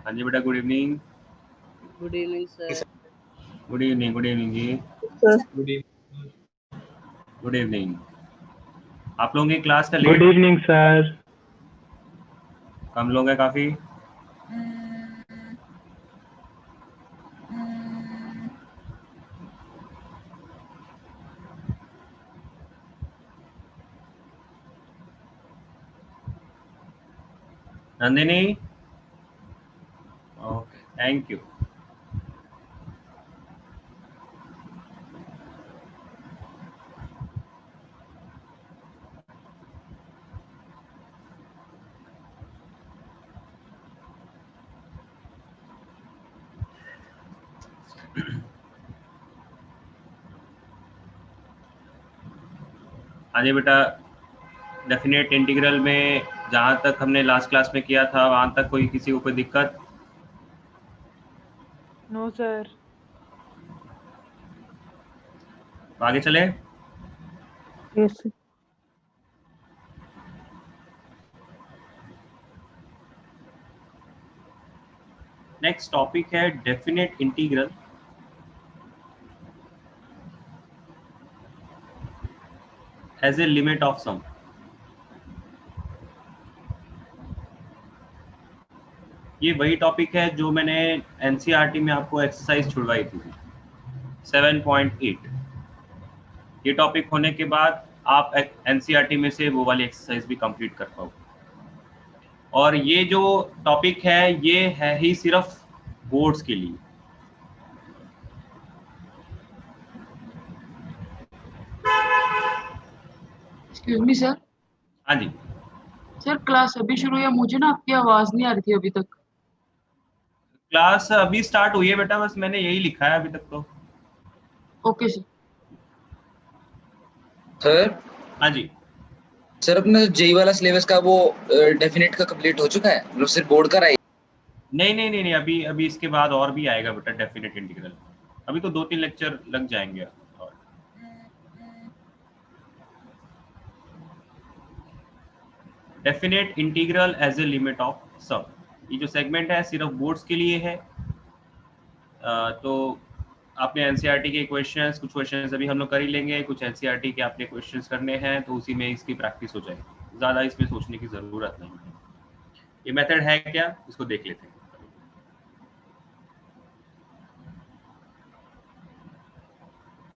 हाँ जी बेटा, good evening. Good evening sir. Good evening जी। Sir good evening. आप लोगों की क्लास का गुड लेट इवनिंग सर। कम लोग हैं काफी। Nandini, okay, thank you. हाँ जी बेटा, डेफिनेट इंटीग्रल में जहाँ तक हमने लास्ट क्लास में किया था वहाँ तक कोई किसी को कोई दिक्कत? No sir. तो आगे चले। Yes sir. नेक्स्ट टॉपिक है definite integral as a limit of sum. ये वही टॉपिक है जो मैंने एनसीईआरटी में आपको एक्सरसाइज छुड़वाई थी 7.8। ये टॉपिक होने के बाद आप एनसीईआरटी में से वो वाली एक्सरसाइज भी कंप्लीट कर पाओ। और ये जो टॉपिक है ये है ही सिर्फ बोर्ड्स के लिए। Excuse me sir. हाँ जी, सर क्लास अभी शुरू हुई है, मुझे ना आपकी आवाज नहीं आ रही थी अभी तक। क्लास अभी स्टार्ट हुई है बेटा, बस मैंने यही लिखा है अभी तक तो। Okay sir. सर हाँ जी, सर अपना जेई वाला सिलेबस का वो डेफिनेट का कंप्लीट हो चुका है, मतलब सिर्फ बोर्ड का रहा है? नहीं, अभी इसके बाद और भी आएगा बेटा डेफिनेट इंटीग्रल। अभी तो 2-3 लेक्चर लग जाएंगे। और definite integral as a limit of sum, ये जो सेगमेंट है सिर्फ बोर्ड्स के लिए है। तो आपने एनसीईआरटी के क्वेश्चंस, कुछ क्वेश्चंस अभी हम लोग कर ही लेंगे, कुछ एनसीईआरटी के आपने क्वेश्चंस करने हैं, तो उसी में इसकी प्रैक्टिस हो जाएगी, ज़्यादा इसमें सोचने की ज़रूरत नहीं है। ये मेथड है क्या, इसको देख लेते हैं।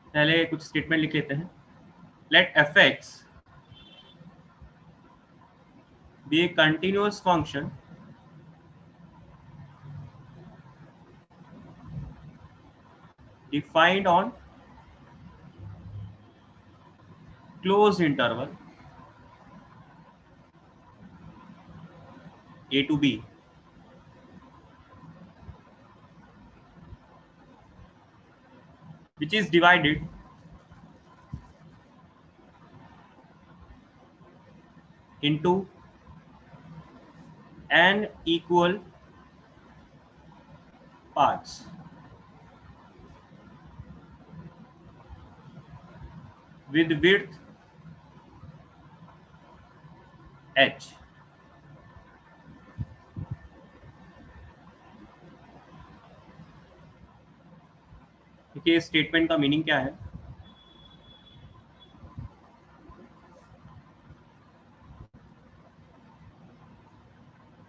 पहले कुछ स्टेटमेंट लिख लेते हैं। Let fx be a continuous function defined on closed interval a to b which is divided into n equal parts with width h। देखिए स्टेटमेंट का मीनिंग क्या है।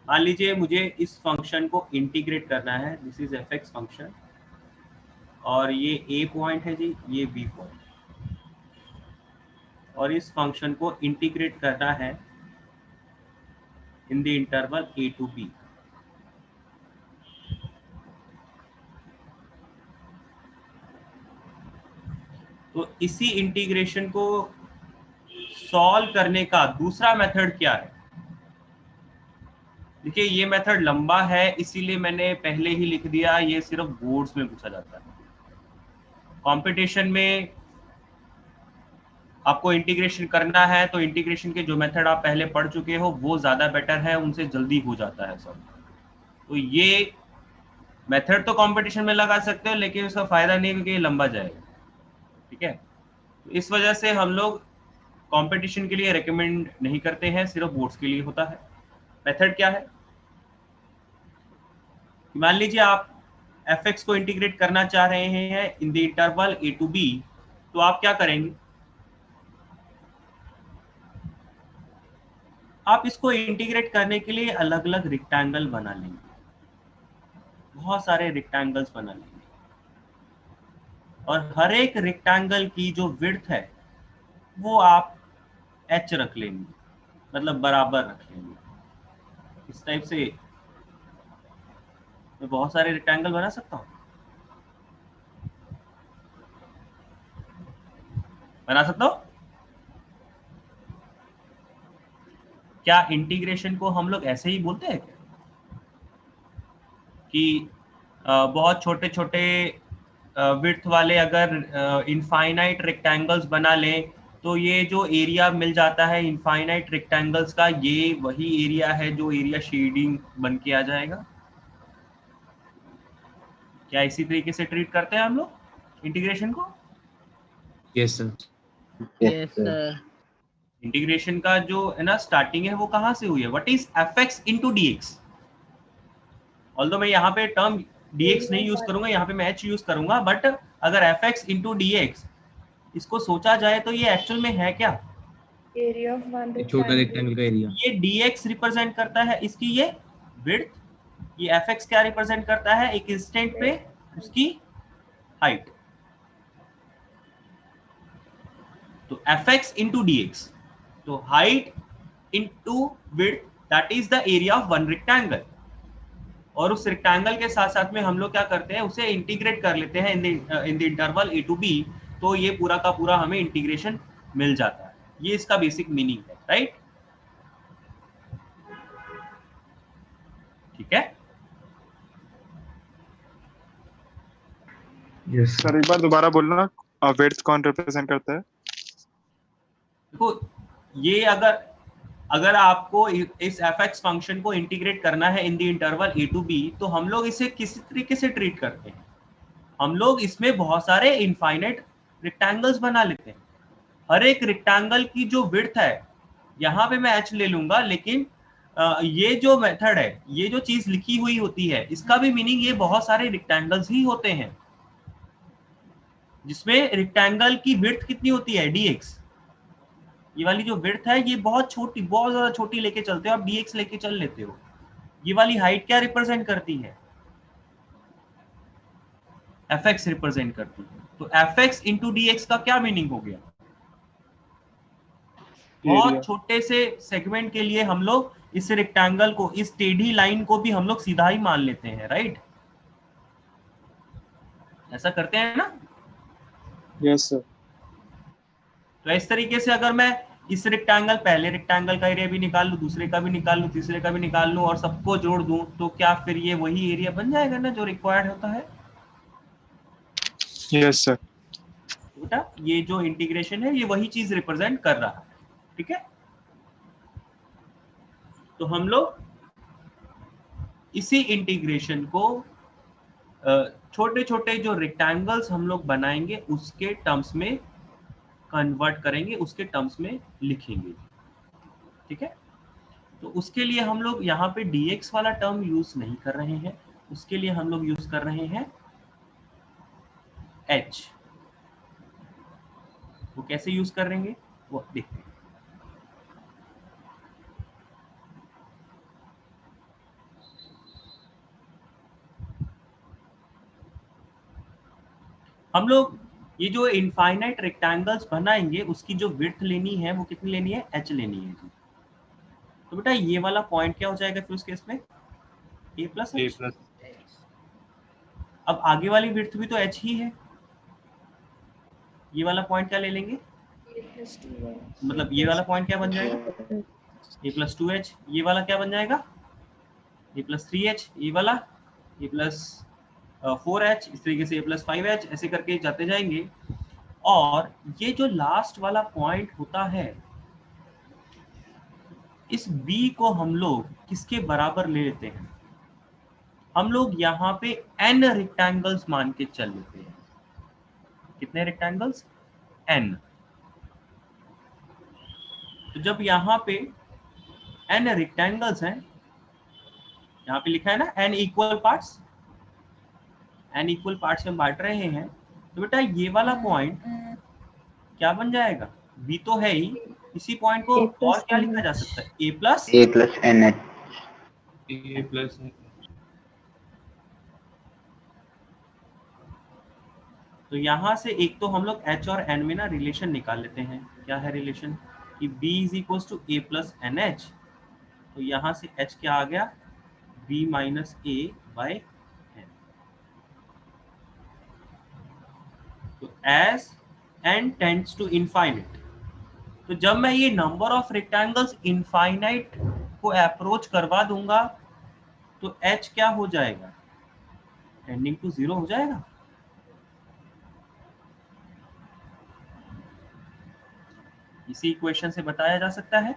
मान लीजिए मुझे इस फंक्शन को इंटीग्रेट करना है, दिस इज fx फंक्शन, और ये a पॉइंट है जी, ये b पॉइंट, और इस फंक्शन को इंटीग्रेट करना है in the interval a to b। तो इसी इंटीग्रेशन को सॉल्व करने का दूसरा मेथड क्या है। देखिए ये मेथड लंबा है, इसीलिए मैंने पहले ही लिख दिया, ये सिर्फ बोर्ड्स में पूछा जाता है। कंपटीशन में आपको इंटीग्रेशन करना है तो इंटीग्रेशन के जो मेथड आप पहले पढ़ चुके हो वो ज़्यादा बेटर है, उनसे जल्दी हो जाता है सब। तो ये मेथड तो कंपटीशन में लगा सकते हो, लेकिन उसका फ़ायदा नहीं क्योंकि ये लंबा जाएगा। ठीक है, तो इस वजह से हम लोग कंपटीशन के लिए रेकमेंड नहीं करते हैं, सिर्फ बोर्ड्स के लिए होता है। मेथड क्या है, मान लीजिए आप fx को इंटीग्रेट करना चाह रहे हैं in the interval a to b, तो आप क्या करेंगे? आप इसको इंटीग्रेट करने के लिए अलग अलग रेक्टेंगल बना लेंगे, बहुत सारे रेक्टेंगल्स बना लेंगे, और हर एक रेक्टेंगल की जो विड्थ है वो आप h रख लेंगे, मतलब बराबर रख लेंगे। इस टाइप से मैं बहुत सारे रेक्टेंगल बना सकता हूँ, बना सकता हूँ। क्या इंटीग्रेशन को हम लोग ऐसे ही बोलते हैं क्या कि बहुत छोटे छोटे विड्थ वाले अगर इनफाइनाइट रेक्टेंगल्स बना लें तो ये जो एरिया मिल जाता है इनफाइनाइट रेक्टेंगल्स का, ये वही एरिया है जो एरिया शेडिंग बन के आ जाएगा? क्या इसी तरीके से ट्रीट करते हैं हम लोग इंटीग्रेशन को? Yes sir. Yes, sir. Integration का जो है ना स्टार्टिंग है वो कहाँ से हुई है? What is fx into dx? Although मैं यहाँ पे टर्म dx नहीं यूज करूंगा, यहाँ पे मैं h यूज करूंगा, बट अगर fx into dx इसको सोचा जाए तो ये एक्चुअल में है क्या? एरिया ऑफ वन छोटा रेक्टेंगल का एरिया। ये dx रिप्रेजेंट करता है इसकी ये विड्थ, ये fx क्या रिप्रेजेंट करता है एक इंस्टेंट पे उसकी हाइट। तो fx into dx, तो height into width, that is the area of one rectangle. और उस रेक्टेंगल के साथ साथ में हम लोग क्या करते हैं, उसे इंटीग्रेट कर लेते हैं in the interval a to b, तो ये पूरा का पूरा हमें इंटीग्रेशन मिल जाता है। ये इसका बेसिक मीनिंग है, राइट? ठीक है। यस सर एक बार दोबारा बोलना, विड्थ कौन रिप्रेजेंट करता है? देखो ये अगर आपको इस fx फंक्शन को इंटीग्रेट करना है in the interval a to b, तो हम लोग इसे किसी तरीके से ट्रीट करते हैं। हम लोग इसमें बहुत सारे इनफाइनाइट रेक्टेंगल्स बना लेते हैं। हर एक रेक्टेंगल की जो विड्थ है, यहाँ पे मैं h ले लूंगा, लेकिन ये जो मेथड है, ये जो चीज लिखी हुई होती है, इसका भी मीनिंग ये बहुत सारे रेक्टेंगल्स ही होते हैं जिसमें रेक्टेंगल की विड्थ कितनी होती है dx। ये वाली जो विड्थ है ये बहुत छोटी, बहुत ज्यादा छोटी लेके चलते हो आप, dx लेके चल लेते हो। ये वाली हाइट क्या रिप्रेजेंट करती है? fx रिप्रेजेंट करती है। तो fx into dx का क्या मीनिंग हो गया? बहुत छोटे से सेगमेंट के लिए हम लोग इस रेक्टेंगल को, इस टेढ़ी लाइन को भी हम लोग सीधा ही मान लेते हैं, राइट? ऐसा करते हैं ना? Yes sir. तो इस तरीके से अगर मैं इस रेक्टेंगल, पहले रेक्टेंगल का एरिया भी निकाल लूं, दूसरे का भी निकाल लूं, तीसरे का भी निकाल लूं और सबको जोड़ दूं, तो क्या फिर ये वही एरिया बन जाएगा ना जो रिक्वायर्ड होता है? Yes sir. बेटा ये जो इंटीग्रेशन है ये वही चीज रिप्रेजेंट कर रहा है, ठीक है? तो हम लोग इसी इंटीग्रेशन को छोटे छोटे जो रेक्टेंगल्स हम लोग बनाएंगे उसके टर्म्स में कन्वर्ट करेंगे, उसके टर्म्स में लिखेंगे, ठीक है? तो उसके लिए हम लोग यहाँ पे dx वाला टर्म यूज नहीं कर रहे हैं, उसके लिए हम लोग यूज कर रहे हैं h। वो कैसे यूज करेंगे वो देखते हैं। हम लोग ये जो इनफाइनाइट रेक्टेंगल्स बनाएंगे उसकी जो विड्थ लेनी है वो कितनी लेनी है? h लेनी है जी। तो बेटा ये वाला पॉइंट क्या हो जाएगा फिर उस केस में? a plus h। अब आगे वाली विड्थ भी तो h ही है, ये वाला पॉइंट क्या ले लेंगे? मतलब ये वाला पॉइंट क्या बन जाएगा? a plus 2h। ये वाला क्या बन जाएगा? a plus 3h। ये वाला a प्लस 4h। इस तरीके से a प्लस 5h, ऐसे करके जाते जाएंगे। और ये जो लास्ट वाला पॉइंट होता है, इस b को हम लोग किसके बराबर ले लेते हैं? हम लोग यहाँ पे n रेक्टेंगल्स मान के चल लेते हैं। कितने रेक्टेंगल्स? n। तो जब यहाँ पे n रेक्टेंगल्स हैं, यहाँ पे लिखा है ना n equal parts, n equal parts में बांट रहे हैं, तो बेटा ये वाला पॉइंट क्या बन जाएगा, b तो है ही, इसी पॉइंट को A plus और क्या लिखा जा NH. सकता है, a plus A plus NH. A plus तो यहाँ से एक तो हम लोग h और n में ना रिलेशन निकाल लेते हैं। क्या है रिलेशन कि b is equal to a plus N H, तो यहाँ से h क्या आ गया, b minus a by N. तो as n tends to infinite, तो जब मैं ये नंबर ऑफ रेक्टेंगल्स इनफाइनाइट को अप्रोच करवा दूंगा तो h क्या हो जाएगा, टेंडिंग टू 0 हो जाएगा। इसी इक्वेशन से बताया जा सकता है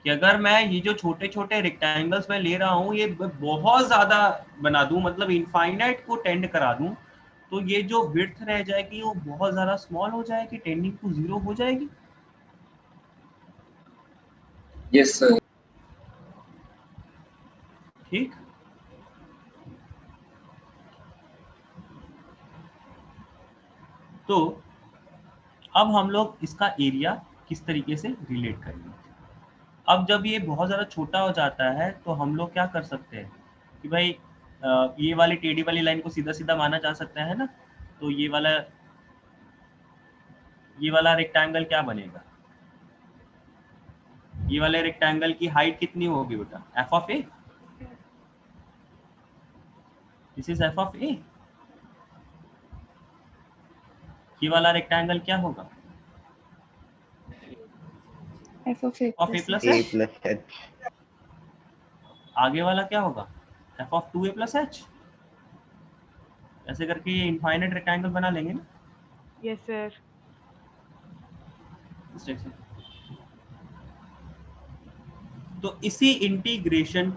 कि अगर मैं ये जो छोटे छोटे रेक्टेंगल्स मैं ले रहा हूँ ये बहुत ज्यादा बना दूं, मतलब इनफाइनाइट को टेंड करा दूं, तो ये जो विड्थ रह जाएगी वो बहुत ज्यादा स्मॉल हो जाएगी, टेंडिंग टू 0 हो जाएगी। Yes sir. ठीक, तो अब हम लोग इसका एरिया किस तरीके से रिलेट करेंगे। अब जब ये बहुत ज़्यादा छोटा हो जाता है तो हम लोग क्या कर सकते हैं कि भाई ये वाली टेढ़ी वाली लाइन को सीधा सीधा माना जा सकता है ना, तो ये वाला रेक्टेंगल क्या बनेगा, ये वाले रेक्टेंगल की हाइट कितनी होगी बेटा, F of A, this is F of A. ये वाला रेक्टेंगल क्या होगा, F of A of A plus plus A H. plus H. आगे वाला क्या होगा, F of 2a plus H. ऐसे करके ये इनफाइनाइट रेक्टेंगल बना लेंगे ना। Yes, sir. इस टाइप से। तो इसी इंटीग्रेशन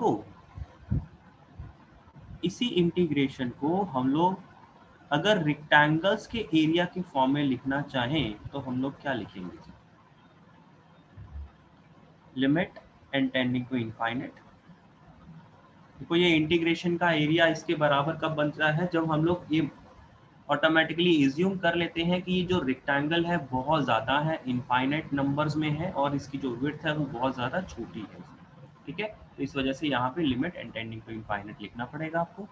को हम लोग अगर रेक्टेंगल्स के एरिया के फॉर्म में लिखना चाहें तो हम लोग क्या लिखेंगे, limit n tending to infinite. देखो ये इंटीग्रेशन का एरिया इसके बराबर कब बनता है, जब हम लोग ये ऑटोमेटिकली इज्यूम कर लेते हैं कि ये जो रेक्टेंगल है बहुत ज़्यादा है, इनफाइनाइट नंबर्स में है और इसकी जो विड्थ है वो बहुत ज़्यादा छोटी है। ठीक है, तो इस वजह से यहाँ पे limit n tending to infinite लिखना पड़ेगा आपको।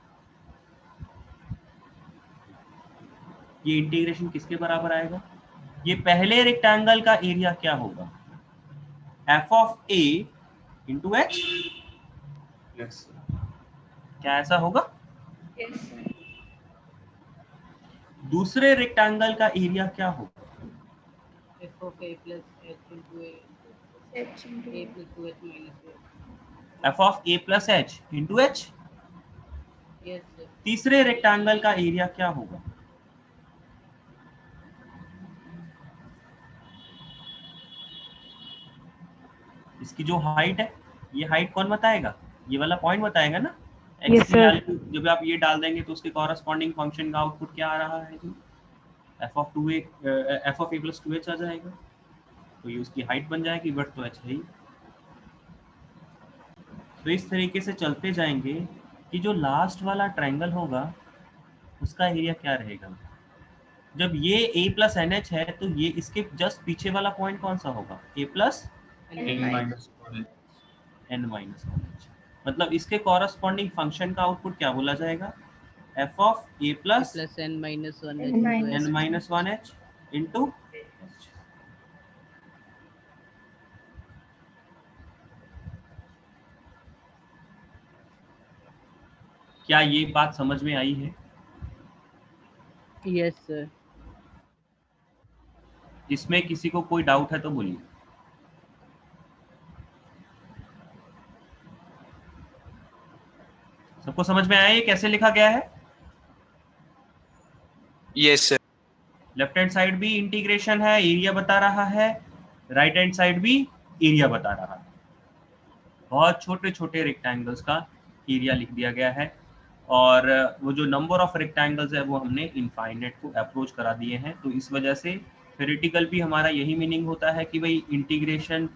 ये इंटीग्रेशन किसके बराबर आएगा, ये पहले रेक्टेंगल का एरिया क्या होगा, F of A into h. क्या ऐसा होगा, Yes, sir. दूसरे रेक्टेंगल का एरिया क्या होगा, F of A plus H into A. H into A plus 2H minus A. F of A plus H into H. Yes, sir. तीसरे rectangle का area क्या होगा, इसकी जो हाइट है, ये हाइट कौन बताएगा, ये वाला पॉइंट बताएगा ना। Yes, x की sir. वैल्यू जब आप ये डाल देंगे तो उसके कॉरस्पॉन्डिंग फंक्शन का आउटपुट क्या आ रहा है, F of A plus 2h आ जाएगा, तो ये उसकी हाइट बन जाएगी, बट तो h है ही। तो इस तरीके से चलते जाएंगे कि जो लास्ट वाला ट्रायंगल होगा उसका एरिया क्या रहेगा। जब ये a प्लस एन एच है तो ये इसके जस्ट पीछे वाला पॉइंट कौन सा होगा, a plus N minus. N minus one h, मतलब इसके कॉरस्पॉन्डिंग फंक्शन का आउटपुट क्या बोला जाएगा, f of a A plus plus N minus 1 N H into minus n H. Minus one h into h. क्या ये बात समझ में आई है, Yes, sir. इसमें किसी को कोई डाउट है तो बोलिए। सबको समझ में आया ये कैसे लिखा गया है, yes sir. Left hand side भी इंटीग्रेशन है, एरिया बता रहा है, राइट हैंड साइड भी एरिया बता रहा है। बहुत छोटे छोटे रेक्टेंगल्स का एरिया लिख दिया गया है और वो जो नंबर ऑफ रेक्टेंगल्स है वो हमने इनफाइनाइट को अप्रोच करा दिए हैं। तो इस वजह से थ्योरेटिकल भी हमारा यही मीनिंग होता है कि भाई इंटीग्रेशन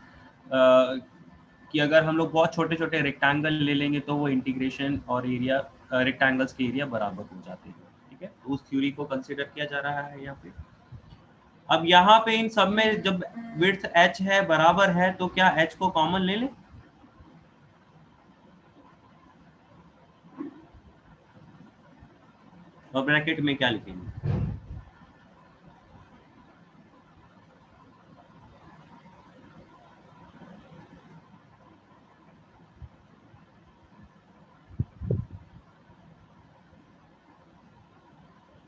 कि अगर हम लोग बहुत छोटे छोटे रेक्टेंगल ले लेंगे तो वो इंटीग्रेशन और एरिया रेक्टेंगल्स के एरिया बराबर हो जाते हैं, ठीक है। तो उस थ्योरी को कंसीडर किया जा रहा है यहाँ पे। अब यहाँ पे इन सब में जब विड्थ h है बराबर है तो क्या h को कॉमन ले लें? और ब्रैकेट में क्या लिखेंगे?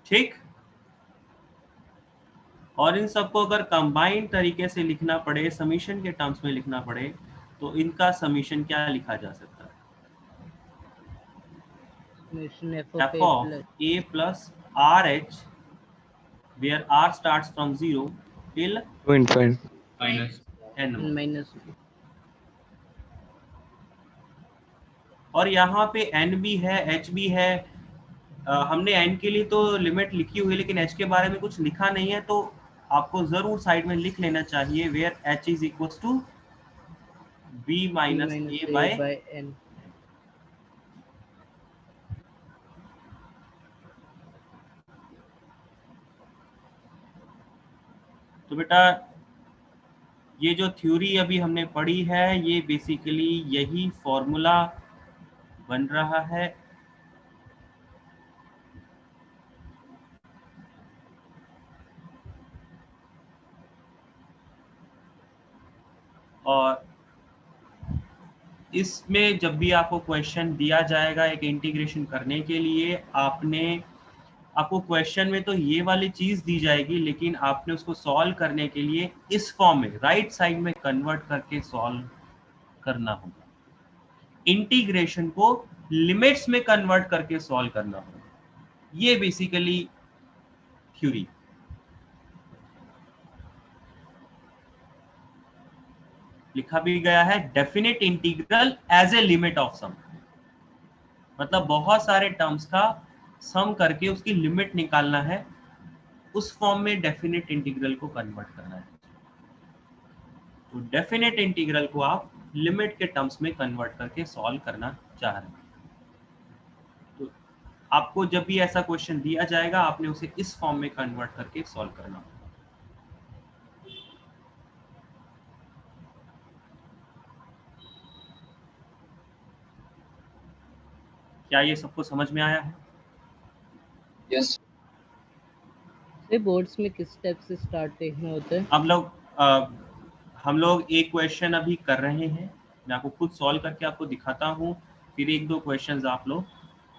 ठीक। और इन सबको अगर कंबाइंड तरीके से लिखना पड़े, समीशन के टर्म्स में लिखना पड़े, तो इनका समीशन क्या लिखा जा सकता है? Summation f f of of a plus rh where r starts from 0 till To infinite. Minus n। n minus 2. और यहाँ पे n भी है, h भी है। हमने n के लिए तो लिमिट लिखी हुई है, लेकिन h के बारे में कुछ लिखा नहीं है, तो आपको जरूर साइड में लिख लेना चाहिए where h is equals to b minus a by n. तो बेटा ये जो थ्योरी अभी हमने पढ़ी है ये बेसिकली यही फॉर्मूला बन रहा है। और इसमें जब भी आपको क्वेश्चन दिया जाएगा एक इंटीग्रेशन करने के लिए, आपको क्वेश्चन में तो ये वाली चीज दी जाएगी, लेकिन आपने उसको सॉल्व करने के लिए इस फॉर्म में राइट साइड में कन्वर्ट करके सॉल्व करना होगा। इंटीग्रेशन को लिमिट्स में कन्वर्ट करके सॉल्व करना होगा। ये बेसिकली थ्योरी। लिखा भी गया है definite integral as a limit of sum, मतलब बहुत सारे टर्म्स का सम करके उसकी लिमिट निकालना है, उस फॉर्म में डेफिनेट इंटीग्रल को कन्वर्ट करना है। तो डेफिनेट इंटीग्रल को आप लिमिट के टर्म्स में कन्वर्ट करके सॉल्व करना चाह रहे हैं। तो आपको जब भी ऐसा क्वेश्चन दिया जाएगा आपने उसे इस फॉर्म में कन्वर्ट करके सॉल्व करना होगा। क्या ये सबको समझ में आया है? यस से बोर्ड्स में किस स्टेप से स्टार्ट देखना होता है? हम लोग एक क्वेश्चन अभी कर रहे हैं, मैं आपको खुद सॉल्व करके आपको दिखाता हूँ, फिर एक दो क्वेश्चंस आप लोग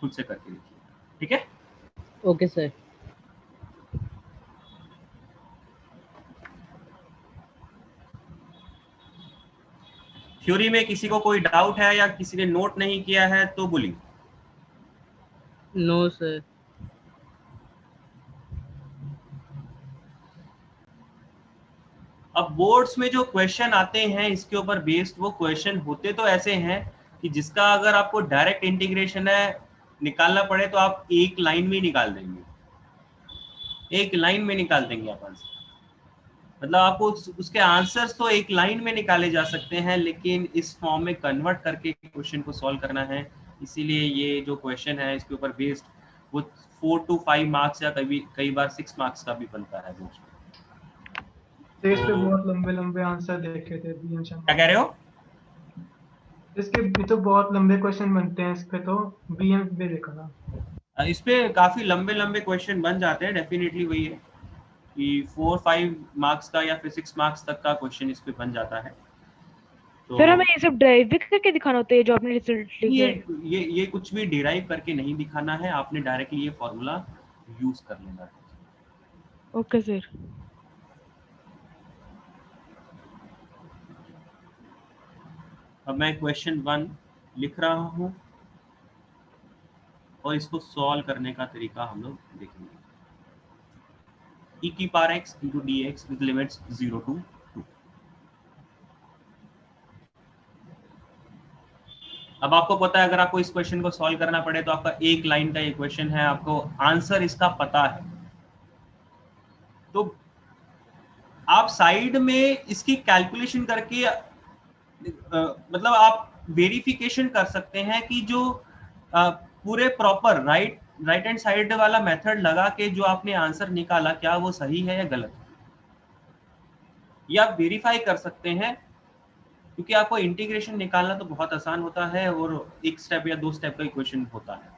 खुद से करके देखिए, ठीक है? Okay sir. थ्योरी में किसी को कोई डाउट है या किसी ने नोट नहीं किया है तो बोलिए। No sir. अब बोर्ड्स में जो क्वेश्चन आते हैं इसके ऊपर बेस्ड वो क्वेश्चन होते तो ऐसे हैं कि जिसका अगर आपको डायरेक्ट इंटीग्रेशन है निकालना पड़े तो आप एक लाइन में निकाल देंगे, एक लाइन में निकाल देंगे आप आंसर। मतलब आपको उसके आंसर्स तो एक लाइन में निकाले जा सकते हैं, लेकिन इस फॉर्म में कन्वर्ट करके क्वेश्चन को सॉल्व करना है। इसीलिए ये जो क्वेश्चन है इसके ऊपर बेस्ड वो 4 to 5 मार्क्स या कई बार 6 मार्क्स का भी बनता है बोर्ड्स में। इस पे बहुत लंबे लंबे आंसर देखे थे बीएम शर्मा। क्या कह रहे हो? इसके भी तो बहुत लंबे क्वेश्चन बनते हैं, इस पे तो बीएम पे देखा था। इस पे काफी लंबे लंबे क्वेश्चन बन जाते हैं, डेफिनेटली वही है कि 4-5 मार्क्स का या फिर 6 मार्क्स तक का क्वेश्चन इस पे बन जाता है। तो सर हमें ये सब ड्राइव भी करके दिखाना होता है जो आपने रिजल्ट लिखे हैं? ये कुछ भी डिराइव करके नहीं दिखाना है, आपने डायरेक्टली ये फॉर्मूला यूज कर लेना है। Okay sir. अब मैं क्वेश्चन 1 लिख रहा हूँ और इसको सॉल्व करने का तरीका हम लोग देखेंगे। e की power x into dx with limits 0 to 2। अब आपको पता है अगर आपको इस क्वेश्चन को सॉल्व करना पड़े तो आपका एक लाइन का ये क्वेश्चन है, आपको आंसर इसका पता है, तो आप साइड में इसकी कैलकुलेशन करके मतलब आप वेरिफिकेशन कर सकते हैं कि जो पूरे प्रॉपर राइट हैंड साइड वाला मेथड लगा के जो आपने आंसर निकाला क्या वो सही है या गलत है, ये आप वेरीफाई कर सकते हैं, क्योंकि आपको इंटीग्रेशन निकालना तो बहुत आसान होता है और एक स्टेप या 2 स्टेप का इक्वेशन होता है,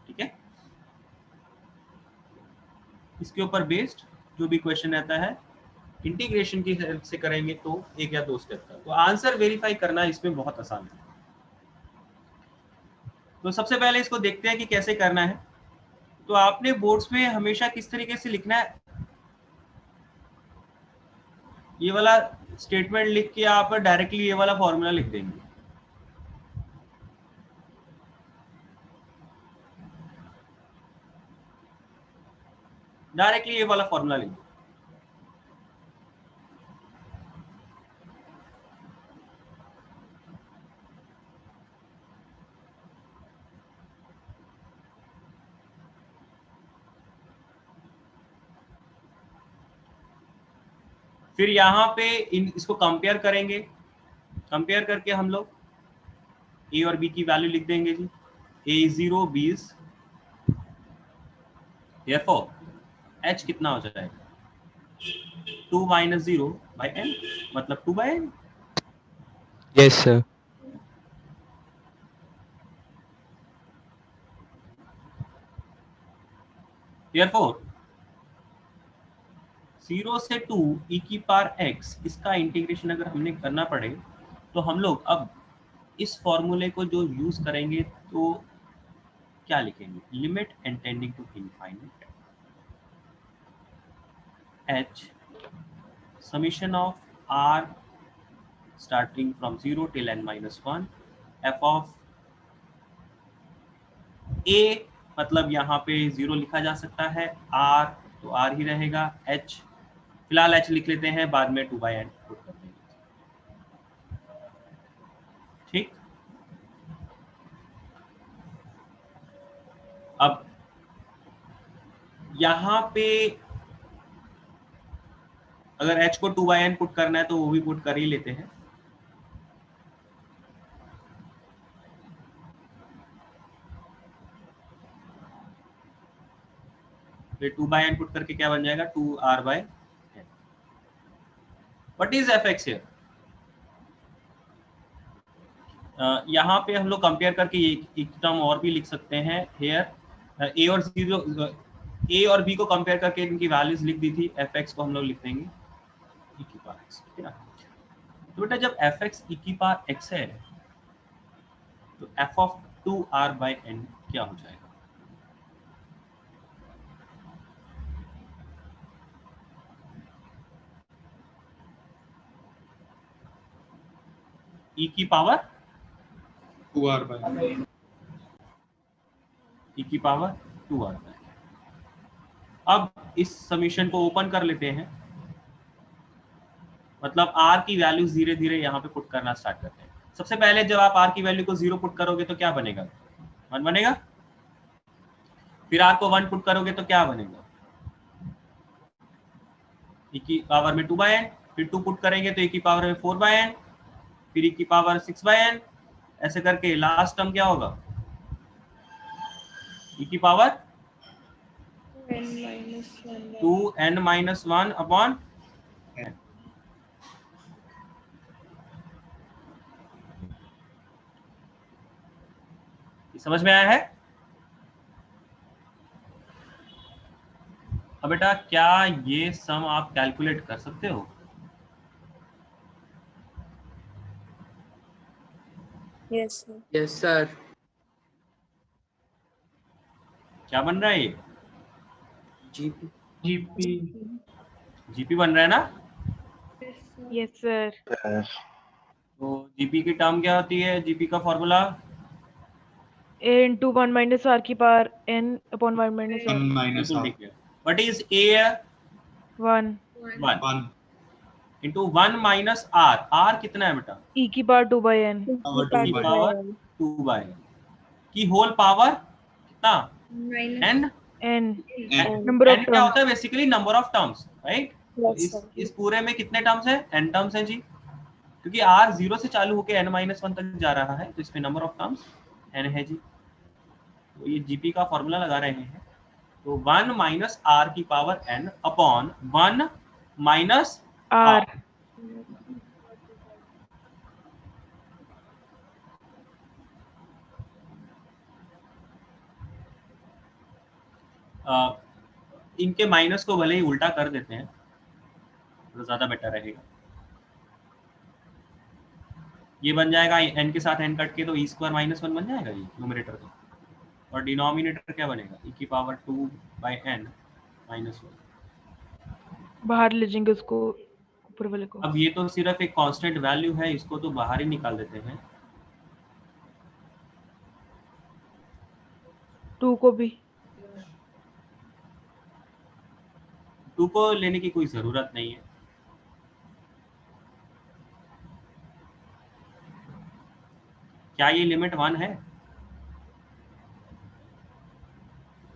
ठीक है। इसके ऊपर बेस्ड जो भी क्वेश्चन रहता है इंटीग्रेशन की हेल्प से करेंगे तो 1 या 2 स्टेप का, तो आंसर वेरीफाई करना इसमें बहुत आसान है। तो सबसे पहले इसको देखते हैं कि कैसे करना है। तो आपने बोर्ड्स में हमेशा किस तरीके से लिखना है, ये वाला स्टेटमेंट लिख के आप डायरेक्टली ये वाला फॉर्मूला लिख देंगे। डायरेक्टली ये वाला फॉर्मूला लिख दो। फिर यहाँ पे इसको कंपेयर करेंगे, कंपेयर करके हम लोग ए और बी की वैल्यू लिख देंगे जी। ए 0 20, एच कितना हो जाएगा 2 - 0 by n, मतलब 2 by n। Yes sir. Therefore 0 से 2 e की पावर x, इसका इंटीग्रेशन अगर हमने करना पड़े तो हम लोग अब इस फॉर्मूले को जो यूज करेंगे तो क्या लिखेंगे, limit n tending to infinite h summation of r starting from 0 till n minus 1 f of a, मतलब यहाँ पे 0 लिखा जा सकता है, r तो r ही रहेगा, h फिलहाल h लिख लेते हैं, बाद में 2 by n पुट कर देंगे, ठीक। अब यहाँ पे अगर h को 2 by n पुट करना है तो वो भी पुट कर ही लेते हैं। फिर 2 by n पुट करके क्या बन जाएगा 2r by n। What is fx here, यहाँ पे हम लोग कंपेयर करके एक टर्म और भी लिख सकते हैं हेयर। ए और 0, ए और बी को कंपेयर करके इनकी वैल्यूज लिख दी थी, fx को हम लोग लिख देंगे e की पावर x, ठीक है ना। तो बेटा जब fx e की पावर x है तो f of 2r by n क्या हो जाएगा, e की पावर 2r by e की पावर 2r by। अब इस समीशन को ओपन कर लेते हैं, मतलब r की वैल्यू धीरे धीरे यहाँ पे पुट करना स्टार्ट करते हैं। सबसे पहले जब आप r की वैल्यू को 0 पुट करोगे तो क्या बनेगा, 1 बनेगा। फिर r को 1 पुट करोगे तो क्या बनेगा, e की पावर में 2 by n, फिर 2 पुट करेंगे तो e की पावर में 4 by n, फिर e की पावर 6 by n, ऐसे करके लास्ट टर्म क्या होगा, e की पावर 2n - 1 अपॉन n। समझ में आया है। अब बेटा क्या ये सम आप कैलकुलेट कर सकते हो, Yes, sir. Yes sir. क्या बन रहा है ये, जीपी जीपी जीपी बन रहा है ना। Yes sir. तो जीपी की टर्म क्या होती है, जीपी का formula a into 1 minus r की power n upon 1 minus r। 1 minus बिल्कुल r ठीक है। What is a 1 1 into 1 minus r, r कितना है बेटा, e की power 2 by n। power e 2 की by पावर 2 by की होल पावर कितना, n। n n number of n क्या होता terms। है basically number of terms, right. Yes, sir. इस पूरे में कितने टर्म्स है, n टर्म्स है जी, क्योंकि r 0 से चालू होकर n-1 तक जा रहा है, तो इसमें नंबर ऑफ टर्म्स n है जी। तो ये जीपी का फॉर्मूला लगा रहे हैं, तो 1 माइनस r की power n upon 1 minus R. r। इनके माइनस को भले ही उल्टा कर देते हैं तो ज़्यादा बेटर रहेगा। ये बन जाएगा n के साथ n कट के, तो e स्क्वायर माइनस 1 बन जाएगा ये न्यूमरेटर का, और डिनोमिनेटर क्या बनेगा e की पावर 2 बाई n माइनस 1। बाहर ले जाएंगे उसको, ऊपर वाले को। अब ये तो सिर्फ एक कांस्टेंट वैल्यू है, इसको तो बाहर ही निकाल देते हैं। 2 को भी 2 को लेने की कोई ज़रूरत नहीं है। क्या ये लिमिट 1 है?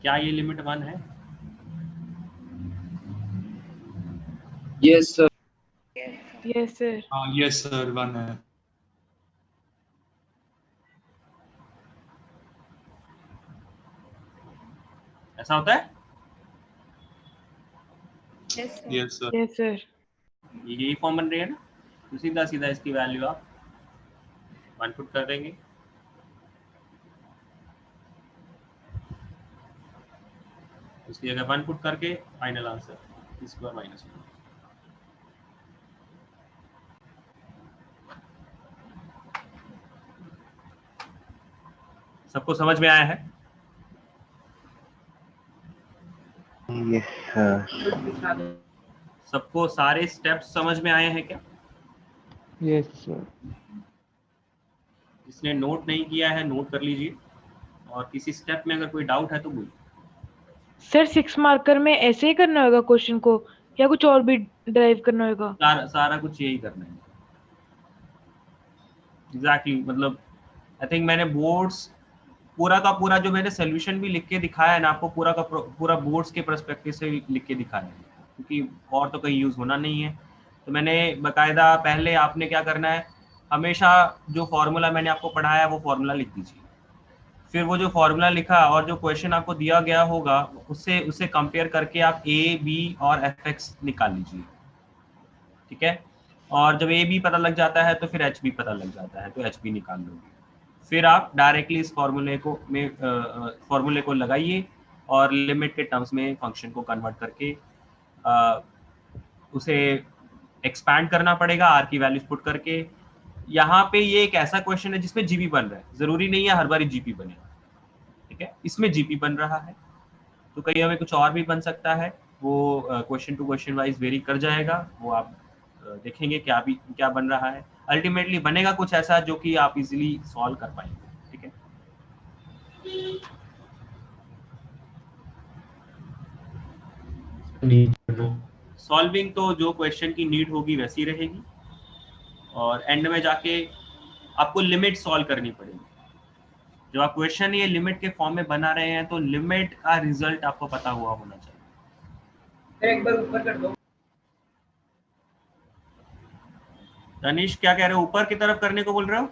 क्या ये लिमिट 1 है? Yes sir. Yes sir. हाँ यस सर 1 है। ऐसा होता है? Yes sir. Yes sir. यही फॉर्म बन रही है ना, तो सीधा सीधा इसकी वैल्यू आप 1 पुट कर देंगे। इसकी जगह 1 पुट करके final answer e square minus 1। सबको समझ में आया है? Yes sir. सबको सारे स्टेप्स समझ में आए हैं क्या? Yes sir. जिसने नोट नहीं किया है नोट कर लीजिए, और किसी स्टेप में अगर कोई डाउट है तो बोलिए। सर 6 मार्कर में ऐसे ही करना होगा क्वेश्चन को, या कुछ और भी ड्राइव करना होगा? सारा कुछ यही करना है। एग्जैक्टली मतलब आई थिंक मैंने बोर्ड्स पूरा का पूरा जो मैंने सोल्यूशन भी लिख के दिखाया है ना आपको, पूरा का पूरा बोर्ड्स के पर्सपेक्टिव से लिख के दिखाया है, क्योंकि और तो कहीं यूज़ होना नहीं है। तो मैंने बाकायदा पहले आपने क्या करना है, हमेशा जो फार्मूला मैंने आपको पढ़ाया है वो फार्मूला लिख दीजिए। फिर वो जो फार्मूला लिखा और जो क्वेश्चन आपको दिया गया होगा उससे कंपेयर करके आप ए बी और एफ एक्स निकाल लीजिए, ठीक है। और जब ए बी पता लग जाता है तो फिर एच बी पता लग जाता है, तो एच बी निकाल लोगे। फिर आप डायरेक्टली इस फार्मूले को लगाइए और लिमिट के टर्म्स में फंक्शन को कन्वर्ट करके उसे एक्सपैंड करना पड़ेगा आर की वैल्यूज पुट करके। यहाँ पे ये एक ऐसा क्वेश्चन है जिसमें जीपी बन रहा है, जरूरी नहीं है हर बार जीपी बने, ठीक है। इसमें जीपी बन रहा है तो कहीं हमें कुछ और भी बन सकता है, वो question to question wise vary कर जाएगा, वो आप देखेंगे क्या बन रहा है। अल्टीमेटली बनेगा कुछ ऐसा जो कि आप इजीली सॉल्व कर पाएंगे, ठीक है। सॉल्विंग तो जो क्वेश्चन की नीड होगी वैसी रहेगी, और एंड में जाके आपको लिमिट सॉल्व करनी पड़ेगी। जब आप क्वेश्चन ये लिमिट के फॉर्म में बना रहे हैं तो लिमिट का रिजल्ट आपको पता हुआ होना चाहिए। एक बार ऊपर कर दो। तनिष क्या कह रहे हो, ऊपर की तरफ करने को बोल रहे हो?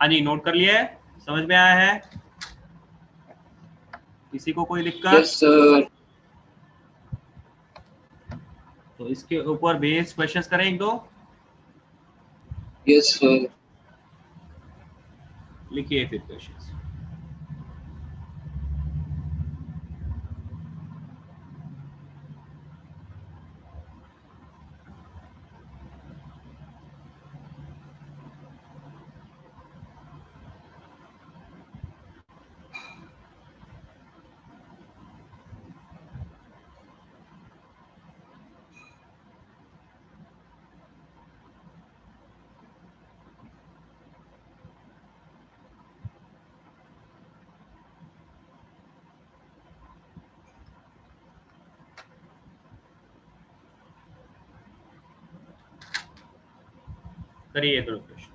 हाँ जी, नोट कर लिया है, समझ में आया है किसी को कोई दिक्कत? Yes sir. तो इसके ऊपर बेस क्वेश्चंस करें एक दो। Yes sir. लिखिए फिर क्वेश्चंस। करिए दो क्वेश्चन।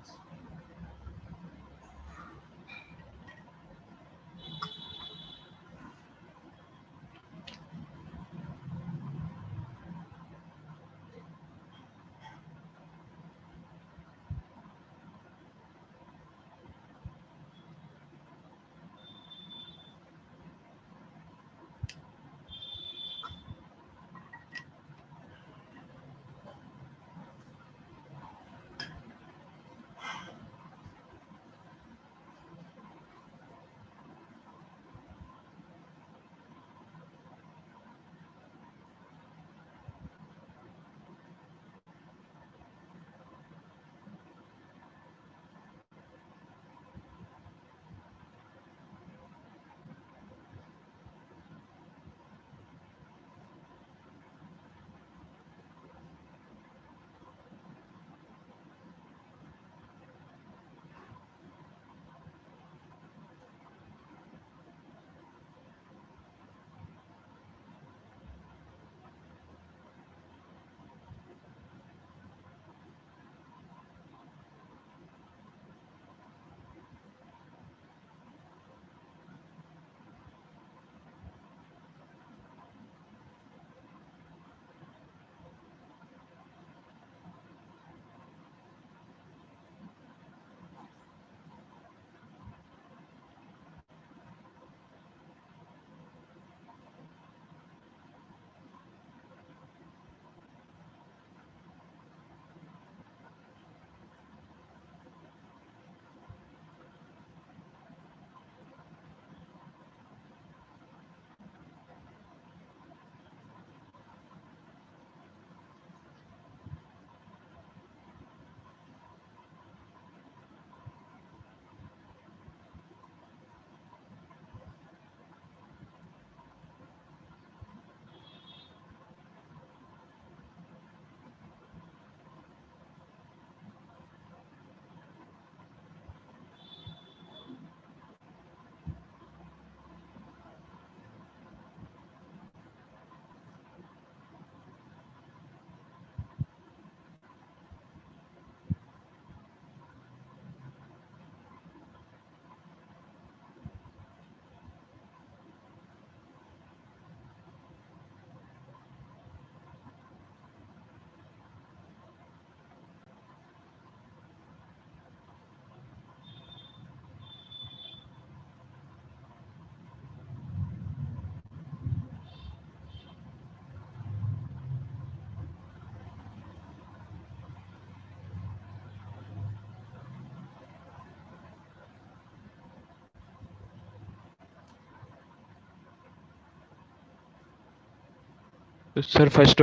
सर फर्स्ट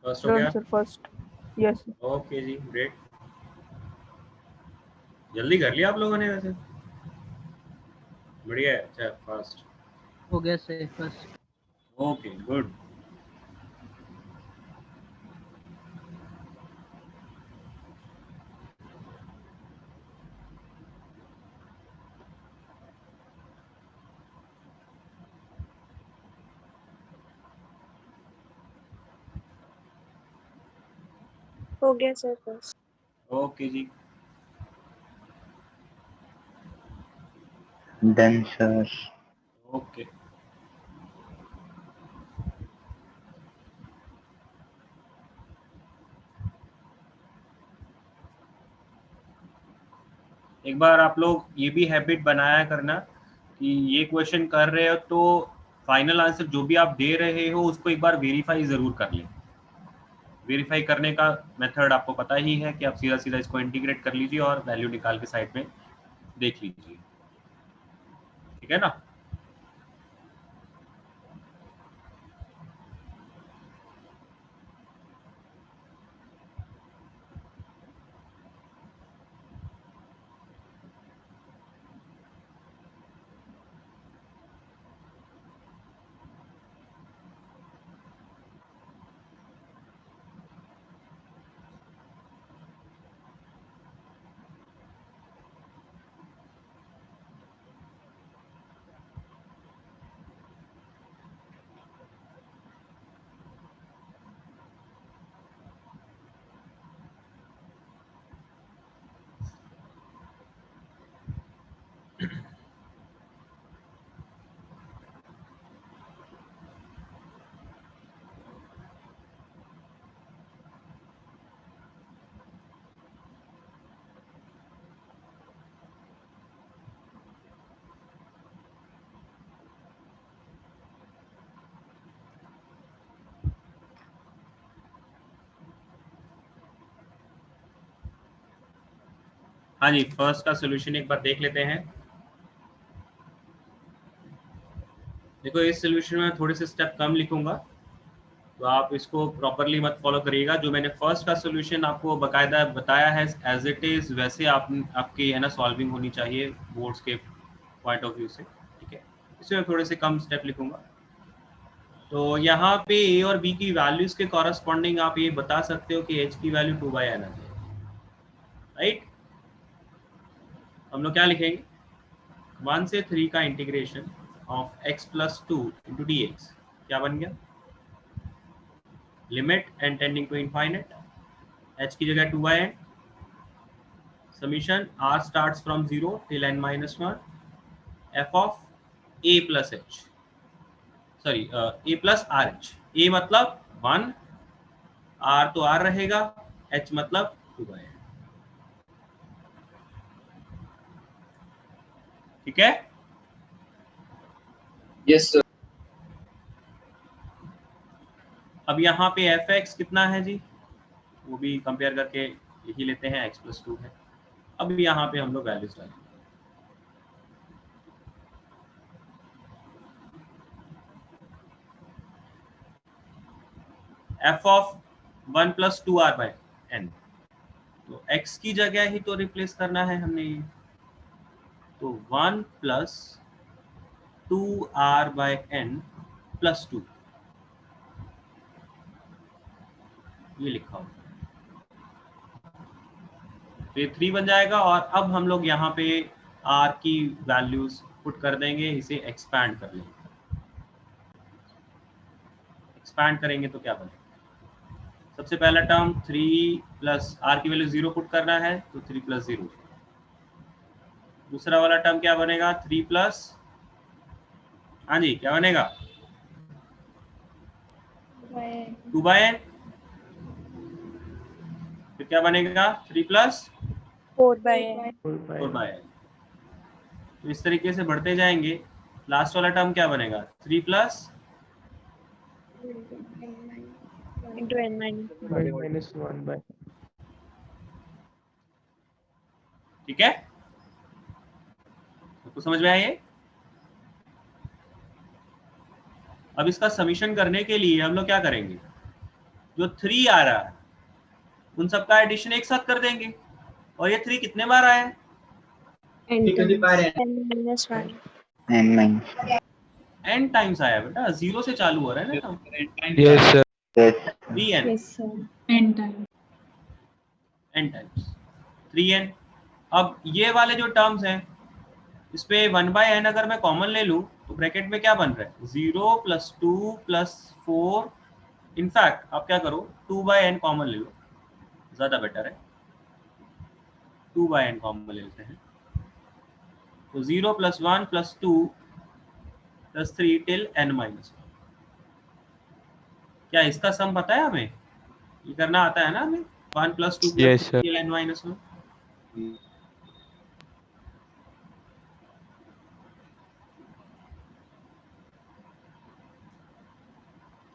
फर्स्ट हो गया? Sir first. यस ओके जी, ग्रेट। जल्दी कर लिया आप लोगों ने वैसे, बढ़िया है। अच्छा, फास्ट। हो गया सर फर्स्ट। Okay, good. हो गया सर फर्स्ट। ओके जी। Done sir. ओके, एक बार आप लोग ये भी हैबिट बनाया करना कि ये क्वेश्चन कर रहे हो तो फाइनल आंसर जो भी आप दे रहे हो उसको एक बार वेरीफाई जरूर कर लें। वेरीफाई करने का मेथड आपको पता ही है कि आप सीधा सीधा इसको इंटीग्रेट कर लीजिए और वैल्यू निकाल के साइड में देख लीजिए, ठीक है ना। हाँ जी, फर्स्ट का सोल्यूशन एक बार देख लेते हैं। देखो इस सोल्यूशन में थोड़े से स्टेप कम लिखूंगा, तो आप इसको प्रॉपरली मत फॉलो करिएगा। जो मैंने फर्स्ट का सोल्यूशन आपको बकायदा बताया है एज इट इज वैसे आपकी है ना सॉल्विंग होनी चाहिए बोर्ड्स के पॉइंट ऑफ व्यू से, ठीक है। इसमें थोड़े से कम स्टेप लिखूंगा। तो यहाँ पे ए और बी की वैल्यूज के कॉरस्पॉन्डिंग आप ये बता सकते हो कि एच की वैल्यू 2/n आ जाए, राइट। हम लोग क्या लिखेंगे, 1 से 3 का इंटीग्रेशन ऑफ x + 2 × dx क्या बन गया, limit n tending to infinite, h की जगह 2/n, summation r starts from 0 till n - 1, f of a + h, sorry a + rh, a मतलब 1, r तो r रहेगा, h मतलब 2/n, ठीक है। Yes sir. अब यहाँ पे fx कितना है जी, वो भी कंपेयर करके यही लेते हैं, x + 2 है। अब यहाँ पे हम लोग वैल्यूज डालेंगे, f ऑफ 1 + 2r/n, तो x की जगह ही तो रिप्लेस करना है हमने ये, तो 1 + 2r/n + 2 ये लिखा हो, तो ये 3 बन जाएगा। और अब हम लोग यहाँ पे r की वैल्यूज पुट कर देंगे, इसे एक्सपैंड कर लेंगे। एक्सपैंड करेंगे तो क्या बनेगा, सबसे पहला टर्म 3 + r की वैल्यू 0 पुट करना है तो 3 + 0, दूसरा वाला टर्म क्या बनेगा, 3 +, हाँ जी क्या बनेगा, 2/n, फिर क्या बनेगा, 3 + 4/n। 4/n। तो इस तरीके से बढ़ते जाएंगे। लास्ट वाला टर्म क्या बनेगा, 3 + into n - 1/. ठीक है, तो समझ में आया ये। अब इसका समीशन करने के लिए हम लोग क्या करेंगे, जो 3 आ रहा है उन सबका एडिशन एक साथ कर देंगे, और ये 3 कितने बार आया है, n - 1. n टाइम्स आया बेटा, 0 से चालू हो रहा है ना, Yes, sir. 3n, Yes sir. n time n times 3n। अब ये वाले जो टर्म्स हैं इस पे 1/n अगर मैं कॉमन ले लूं तो ब्रैकेट में क्या बन रहा है, 0 + 2 + 4, इनफैक्ट आप क्या करो 2/n कॉमन ले लो, ज्यादा बेटर है, 2/n कॉमन ले लेते हैं, तो 0 + 1 + 2 + 3 till n - 1। क्या इसका सम पता है हमें, ये करना आता है ना हमें, 1 + 2 + Yes, 3 sir. till n - 1।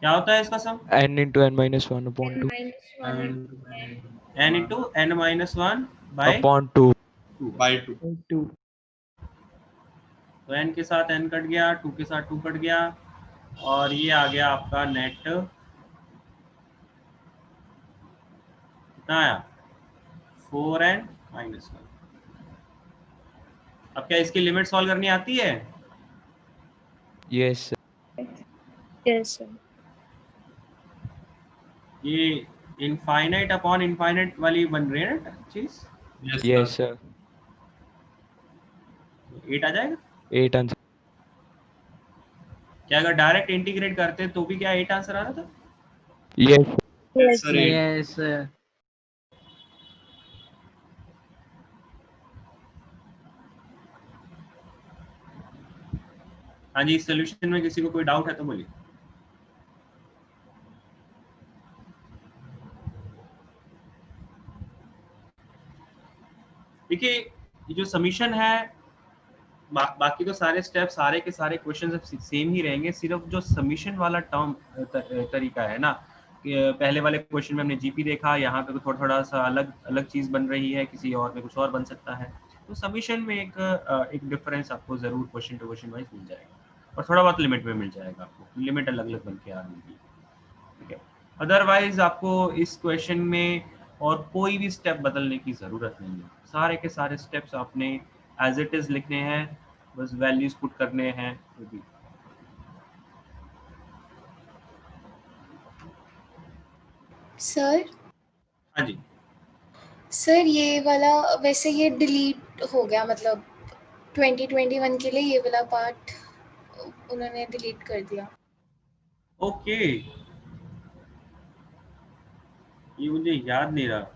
क्या होता है इसका सम, N into n minus 1 upon 2. n into n - 1 by Upon 2. 2। by 2. तो n के साथ n कट गया, 2 के साथ 2 कट गया, और ये आ गया आपका नेट कितना आया, 4n - 1। अब क्या इसकी लिमिट सॉल्व करनी आती है, Yes, sir. Yes sir. ये इनफाइनाइट अपॉन इनफाइनाइट वाली बन रही है ना चीज, Yes, sir. 8 आ जाएगा। 8 answer. क्या अगर डायरेक्ट इंटीग्रेट करते तो भी क्या 8 आंसर आ रहा था, Yes, sir. Yes Sir, sir. 8. Yes sir. हाँ जी, इस सोल्यूशन में किसी को कोई डाउट है तो बोलिए। देखिए ये जो समीशन है, बाकी तो सारे स्टेप सारे के सारे क्वेश्चन सेम ही रहेंगे, सिर्फ जो समीशन वाला टर्म तरीका है ना, पहले वाले क्वेश्चन में हमने जीपी देखा, यहाँ पे थोड़ा सा अलग अलग चीज बन रही है, किसी और में कुछ और बन सकता है। तो समीशन में एक डिफरेंस आपको जरूर क्वेश्चन टू क्वेश्चन वाइज मिल जाएगा, और थोड़ा बहुत लिमिट में मिल जाएगा, आपको लिमिट अलग अलग बन के आ रही है, ठीक है। अदरवाइज आपको इस क्वेश्चन में और कोई भी स्टेप बदलने की जरूरत नहीं है, सारे के सारे स्टेप्स आपने एज इट इज लिखने हैं, बस वैल्यूज पुट करने हैं। सर हाँ जी सर, ये वाला वैसे ये डिलीट हो गया, मतलब 2021 के लिए ये वाला पार्ट उन्होंने डिलीट कर दिया। ओके, ये मुझे याद नहीं रहा।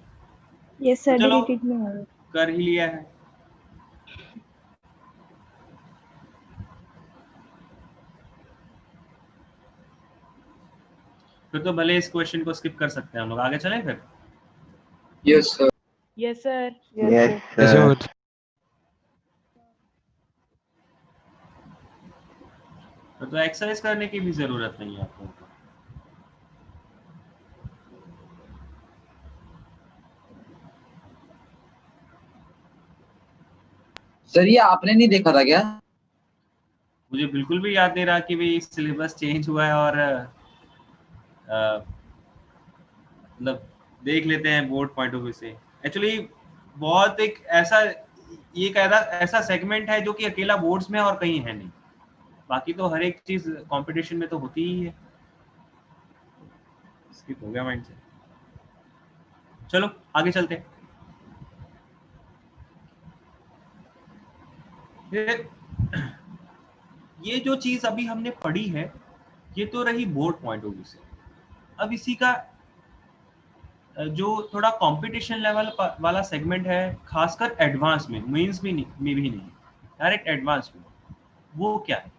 यस सर, तो चलो डिलीटेड नहीं हो रहा। कर ही लिया है। फिर तो भले इस क्वेश्चन को स्किप कर सकते हैं हम लोग, आगे चलें फिर। Yes sir. Yes sir. Yes, sir. तो एक्सरसाइज करने की भी जरूरत नहीं है आपको। सर ये आपने नहीं देखा था क्या? मुझे बिल्कुल भी याद नहीं रहा कि भाई सिलेबस चेंज हुआ है, और मतलब देख लेते हैं बोर्ड पॉइंट ऑफ व्यू से। एक्चुअली बहुत एक ऐसा, ये कहता ऐसा सेगमेंट है जो कि अकेला बोर्ड्स में और कहीं है नहीं, बाकी तो हर एक चीज कंपटीशन में तो होती ही है। स्किप हो गया माइंड से, चलो आगे चलते हैं। ये जो चीज अभी हमने पढ़ी है, ये तो रही बोर्ड पॉइंट ऑफ व्यू से। अब इसी का जो थोड़ा कंपटीशन लेवल वाला सेगमेंट है, खासकर एडवांस में, मेंस में भी नहीं, डायरेक्ट एडवांस में, वो क्या है?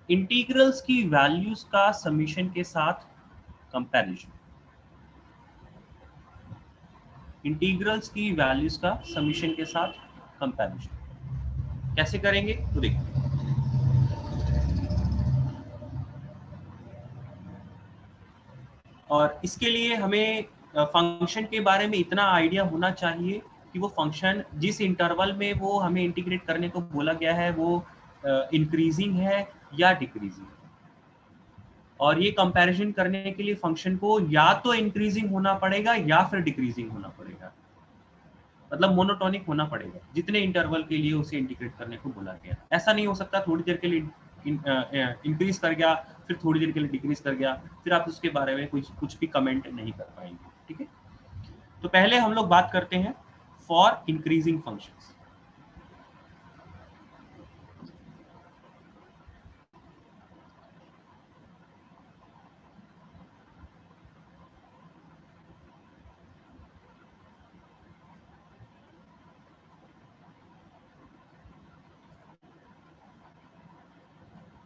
इंटीग्रल्स की वैल्यूज का समीशन के साथ कंपैरिजन। इंटीग्रल्स की वैल्यूज का समीशन के साथ कंपैरिजन कैसे करेंगे तो देखिए। और इसके लिए हमें फंक्शन के बारे में इतना आइडिया होना चाहिए कि वो फंक्शन जिस इंटरवल में वो हमें इंटीग्रेट करने को बोला गया है, वो इंक्रीजिंग है या डिक्रीजिंग है। और ये कंपैरिजन करने के लिए फंक्शन को या तो इंक्रीजिंग होना पड़ेगा या फिर डिक्रीजिंग होना पड़ेगा, मतलब मोनोटोनिक होना पड़ेगा जितने इंटरवल के लिए उसे इंटीग्रेट करने को बोला गया। ऐसा नहीं हो सकता थोड़ी देर के लिए इंक्रीज कर गया, फिर थोड़ी देर के लिए डिक्रीज कर गया, फिर आप उसके बारे में कुछ भी कमेंट नहीं कर पाएंगे, ठीक है। तो पहले हम लोग बात करते हैं फॉर इंक्रीजिंग फंक्शंस।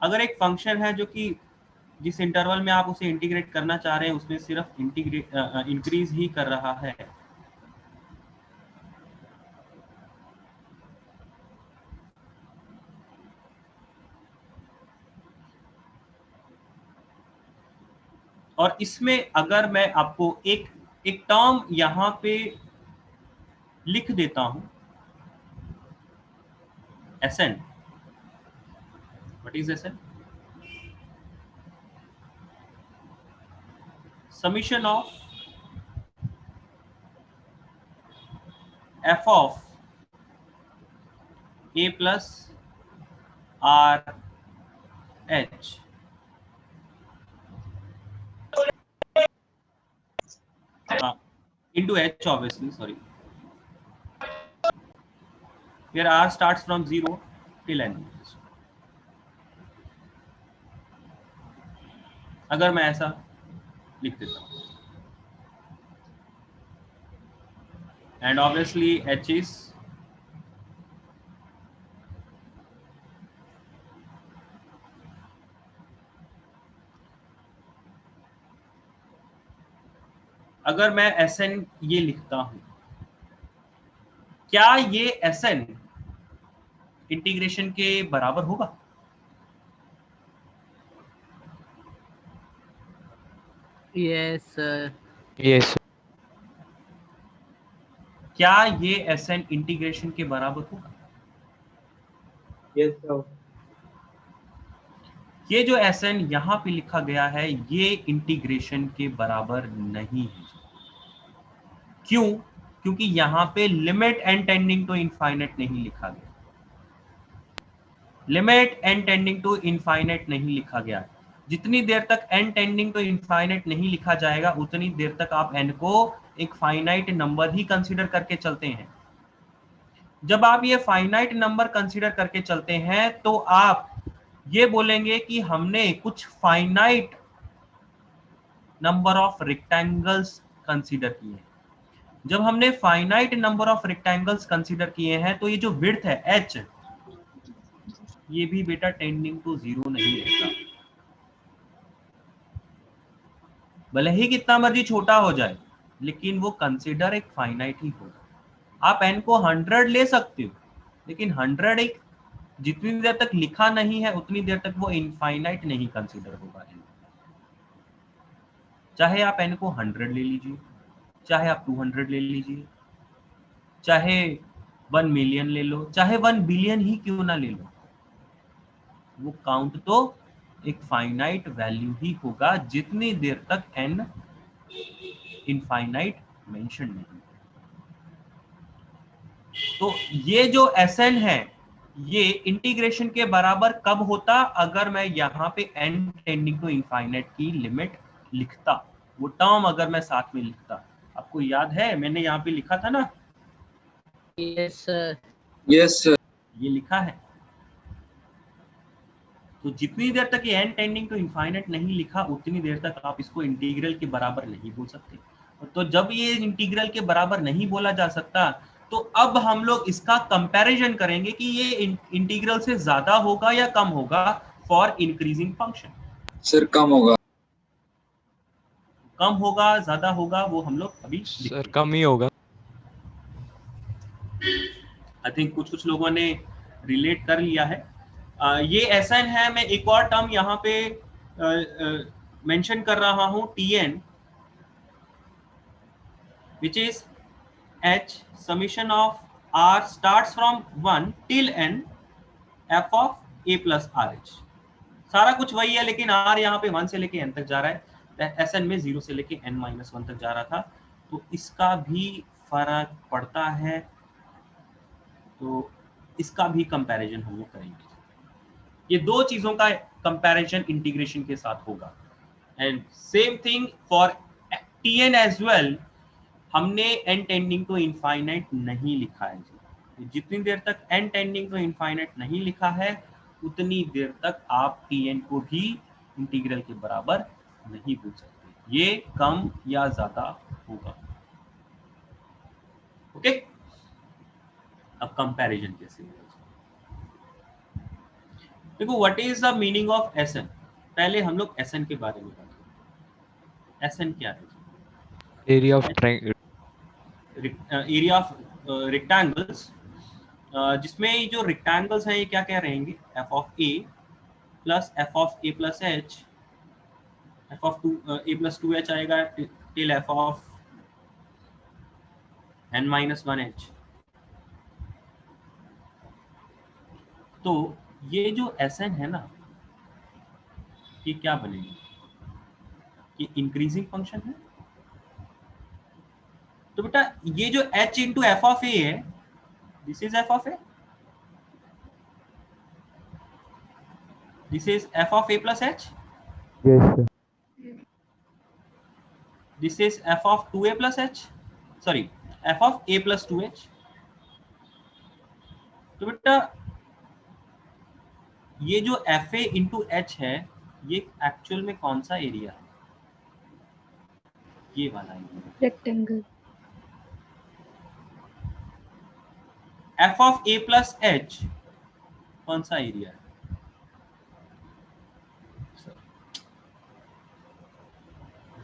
अगर एक फंक्शन है जो कि जिस इंटरवल में आप उसे इंटीग्रेट करना चाह रहे हैं उसमें सिर्फ इंक्रीज ही कर रहा है, और इसमें अगर मैं आपको एक टर्म यहां पे लिख देता हूं, Sn, what is Sn? Summation of f of a plus r h into h, obviously, sorry, फिर r starts from 0 till n। अगर मैं ऐसा लिख देता हूं, and obviously h is अगर मैं Sn ये लिखता हूं, क्या ये Sn इंटीग्रेशन के बराबर होगा? Yes sir. Yes, sir. क्या ये Sn इंटीग्रेशन के बराबर होगा? Yes sir. ये जो Sn यहां पे लिखा गया है ये इंटीग्रेशन के बराबर नहीं है। क्यों? क्योंकि यहां पे limit n tending to infinite नहीं लिखा गया। Limit n tending to infinite नहीं लिखा गया। जितनी देर तक n टेंडिंग टू इनफाइनाइट नहीं लिखा जाएगा उतनी देर तक आप n को एक फाइनाइट नंबर ही कंसीडर करके चलते हैं। जब आप ये फाइनाइट नंबर कंसीडर करके चलते हैं तो आप ये बोलेंगे कि हमने कुछ finite number of rectangles consider किए हैं। जब हमने finite number of rectangles consider किए हैं तो ये जो विड्थ है h, ये भी बेटा टेंडिंग टू 0 नहीं रहता। भले ही कितना मर्जी छोटा हो जाए लेकिन वो कंसीडर एक फाइनाइट ही होगा। आप n को 100 ले सकते हो लेकिन 100 एक जितनी देर तक लिखा नहीं है उतनी देर तक वो इनफाइनाइट नहीं कंसीडर होगा। चाहे आप n को 100 ले लीजिए, चाहे आप 200 ले लीजिए, चाहे 1 मिलियन ले लो, चाहे 1 बिलियन ही क्यों ना ले लो, वो काउंट तो एक फाइनाइट वैल्यू ही होगा जितनी देर तक n इनफाइनाइट मेंशन नहीं। तो ये जो Sn है ये इंटीग्रेशन के बराबर कब होता? अगर मैं यहाँ पे n टेंडिंग टू इनफाइनाइट की लिमिट लिखता, वो टर्म अगर मैं साथ में लिखता। आपको याद है मैंने यहाँ पे लिखा था ना? Yes sir. Yes sir. ये लिखा है। तो जितनी देर तक ये n टेंडिंग टू इनफाइनाइट नहीं लिखा उतनी देर तक आप इसको इंटीग्रल के बराबर नहीं बोल सकते। तो जब ये इंटीग्रल के बराबर नहीं बोला जा सकता तो अब हम लोग इसका कंपैरिजन करेंगे कि ये इंटीग्रल से ज्यादा होगा या कम होगा फॉर इंक्रीजिंग फंक्शन। सर कम होगा। कम होगा ज्यादा होगा वो हम लोग अभी सर कम ही होगा। आई थिंक कुछ लोगों ने रिलेट कर लिया है। ये Sn है। मैं एक और टर्म यहाँ पे मेंशन कर रहा हूँ Tn, which is h summation of r starts from 1 till n f of a plus rh। सारा कुछ वही है लेकिन r यहाँ पे 1 से लेके n तक जा रहा है। Sn में 0 से लेके n - 1 तक जा रहा था तो इसका भी फर्क पड़ता है। तो इसका भी कंपैरिजन हम लोग करेंगे। ये दो चीजों का कंपैरिजन इंटीग्रेशन के साथ होगा। And same thing for Tn as well. हमने n टेंडिंग टू इनफाइनाइट नहीं लिखा है जी। जितनी देर तक n टेंडिंग टू इनफाइनाइट नहीं लिखा है उतनी देर तक आप Tn को भी इंटीग्रल के बराबर नहीं बोल सकते। ये कम या ज्यादा होगा। ओके, अब कंपैरिजन कैसे होगा देखो। What is the meaning of Sn? पहले हम लोग Sn के बारे में बात करें। Sn क्या है? Area of area of rectangles, जिसमें जो रेक्टेंगल्स हैं ये क्या क्या रहेंगे? f of a plus f of a plus h, f of a plus 2h आएगा till f of n minus 1h। तो ये जो Sn है ना ये क्या बनेगा? ये इंक्रीजिंग फंक्शन है। तो बेटा ये जो h इंटू एफ ऑफ ए है this is f of a, this is f of a plus h, yes sir. This is f of 2a plus h, sorry f of a plus 2h। तो बेटा ये जो FA into H है ये actual में कौन सा area है? ये वाला area, rectangle. F of A plus H कौन सा एरिया है?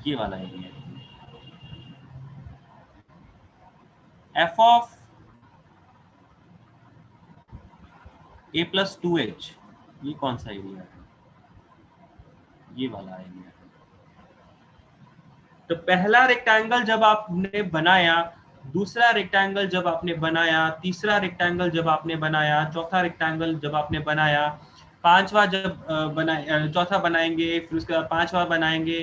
ये वाला एरिया है। F of A plus 2H ये कौन सा एरिया है? ये वाला एरिया है। तो पहला रेक्टेंगल जब आपने बनाया, दूसरा रेक्टेंगल जब आपने बनाया, तीसरा रेक्टेंगल जब आपने बनाया, चौथा रेक्टेंगल जब आपने बनाया, पांचवा जब बनाए, चौथा बनाएंगे, फिर उसके बाद पांचवा बनाएंगे,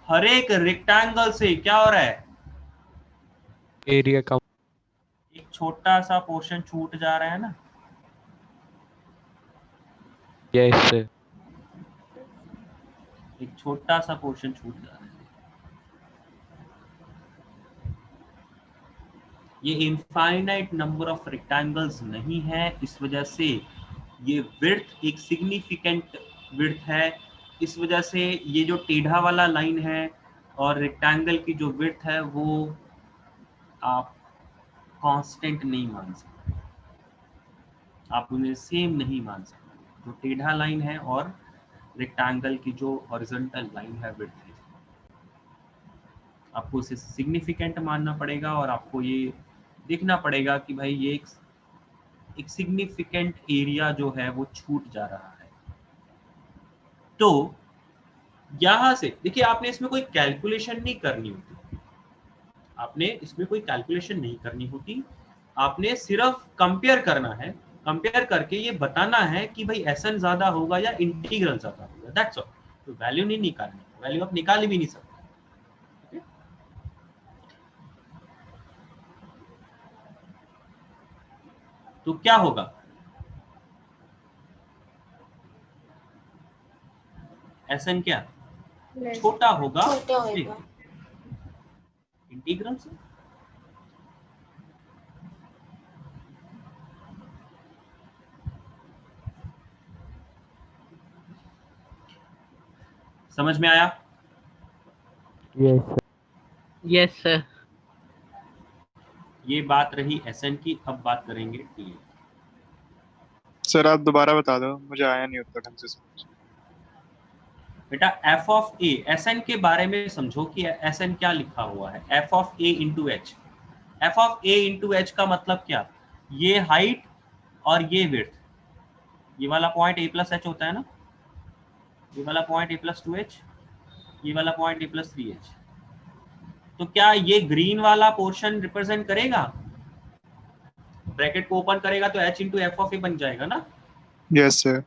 हर एक रेक्टेंगल से क्या हो रहा है? एरिया कम। एक छोटा सा पोर्शन छूट जा रहा है ना। Yes sir. एक छोटा सा पोर्शन छूट जा रहा है। ये इनफाइनाइट नंबर ऑफ रेक्टेंगल्स नहीं है, इस वजह से ये विड्थ एक सिग्निफिकेंट विड्थ है। इस वजह से ये जो टेढ़ा वाला लाइन है और रेक्टेंगल की जो विड्थ है वो आप कांस्टेंट नहीं मान सकते, आप उन्हें सेम नहीं मान सकते। जो टेढ़ा लाइन है और रेक्टेंगल की जो हॉरिजॉन्टल लाइन है विड्थ है, आपको उसे सिग्निफिकेंट मानना पड़ेगा और आपको ये देखना पड़ेगा कि भाई ये एक सिग्निफिकेंट एरिया जो है वो छूट जा रहा है। तो यहां से देखिए, आपने इसमें कोई कैलकुलेशन नहीं करनी होती, आपने इसमें कोई कैलकुलेशन नहीं करनी होती, आपने सिर्फ कंपेयर करना है। कंपेयर करके ये बताना है कि भाई SN ज्यादा होगा या इंटीग्रल ज्यादा होगा, दैट्स ऑल। तो वैल्यू नहीं निकालनी, वैल्यू आप निकाल भी नहीं सकते। तो क्या होगा? SN क्या छोटा होगा, छोटा होगा। इंटीग्रल से। समझ में आया? Yes sir. Yes sir. ये बात रही SN की। अब बात करेंगे TA। सर आप दोबारा बता दो, मुझे आया नहीं उतना ढंग से समझ। बेटा F ऑफ A, SN के बारे में समझो कि SN क्या लिखा हुआ है। F of A into H. F of A into H का मतलब क्या? ये हाइट और ये विड्थ, ये वाला पॉइंट A प्लस एच होता है ना, ये वाला पॉइंट A प्लस 2H, ये वाला पॉइंट A प्लस 3H। तो क्या ये ग्रीन वाला पोर्शन रिप्रेजेंट करेगा? ब्रैकेट को ओपन करेगा तो H into F of A बन जाएगा ना। Yes sir.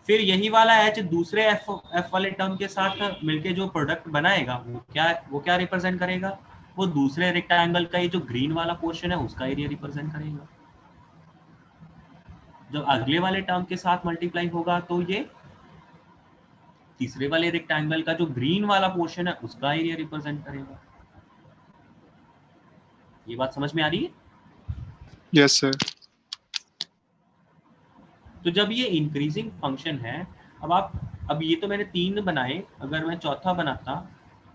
फिर यही वाला H दूसरे F वाले टर्म के साथ मिलके जो प्रोडक्ट बनाएगा वो क्या रिप्रेजेंट करेगा? वो दूसरे रेक्टेंगल का ये जो ग्रीन वाला पोर्शन है उसका एरिया रिप्रेजेंट करेगा। जब अगले वाले टर्म के साथ मल्टीप्लाई होगा तो ये तीसरे वाले रेक्टेंगल का जो ग्रीन वाला पोर्शन है उसका एरिया रिप्रेजेंट करेगा। ये बात समझ में आ रही है? Yes sir. तो जब ये इंक्रीजिंग फंक्शन है, अब ये तो मैंने 3 बनाए, अगर मैं चौथा बनाता,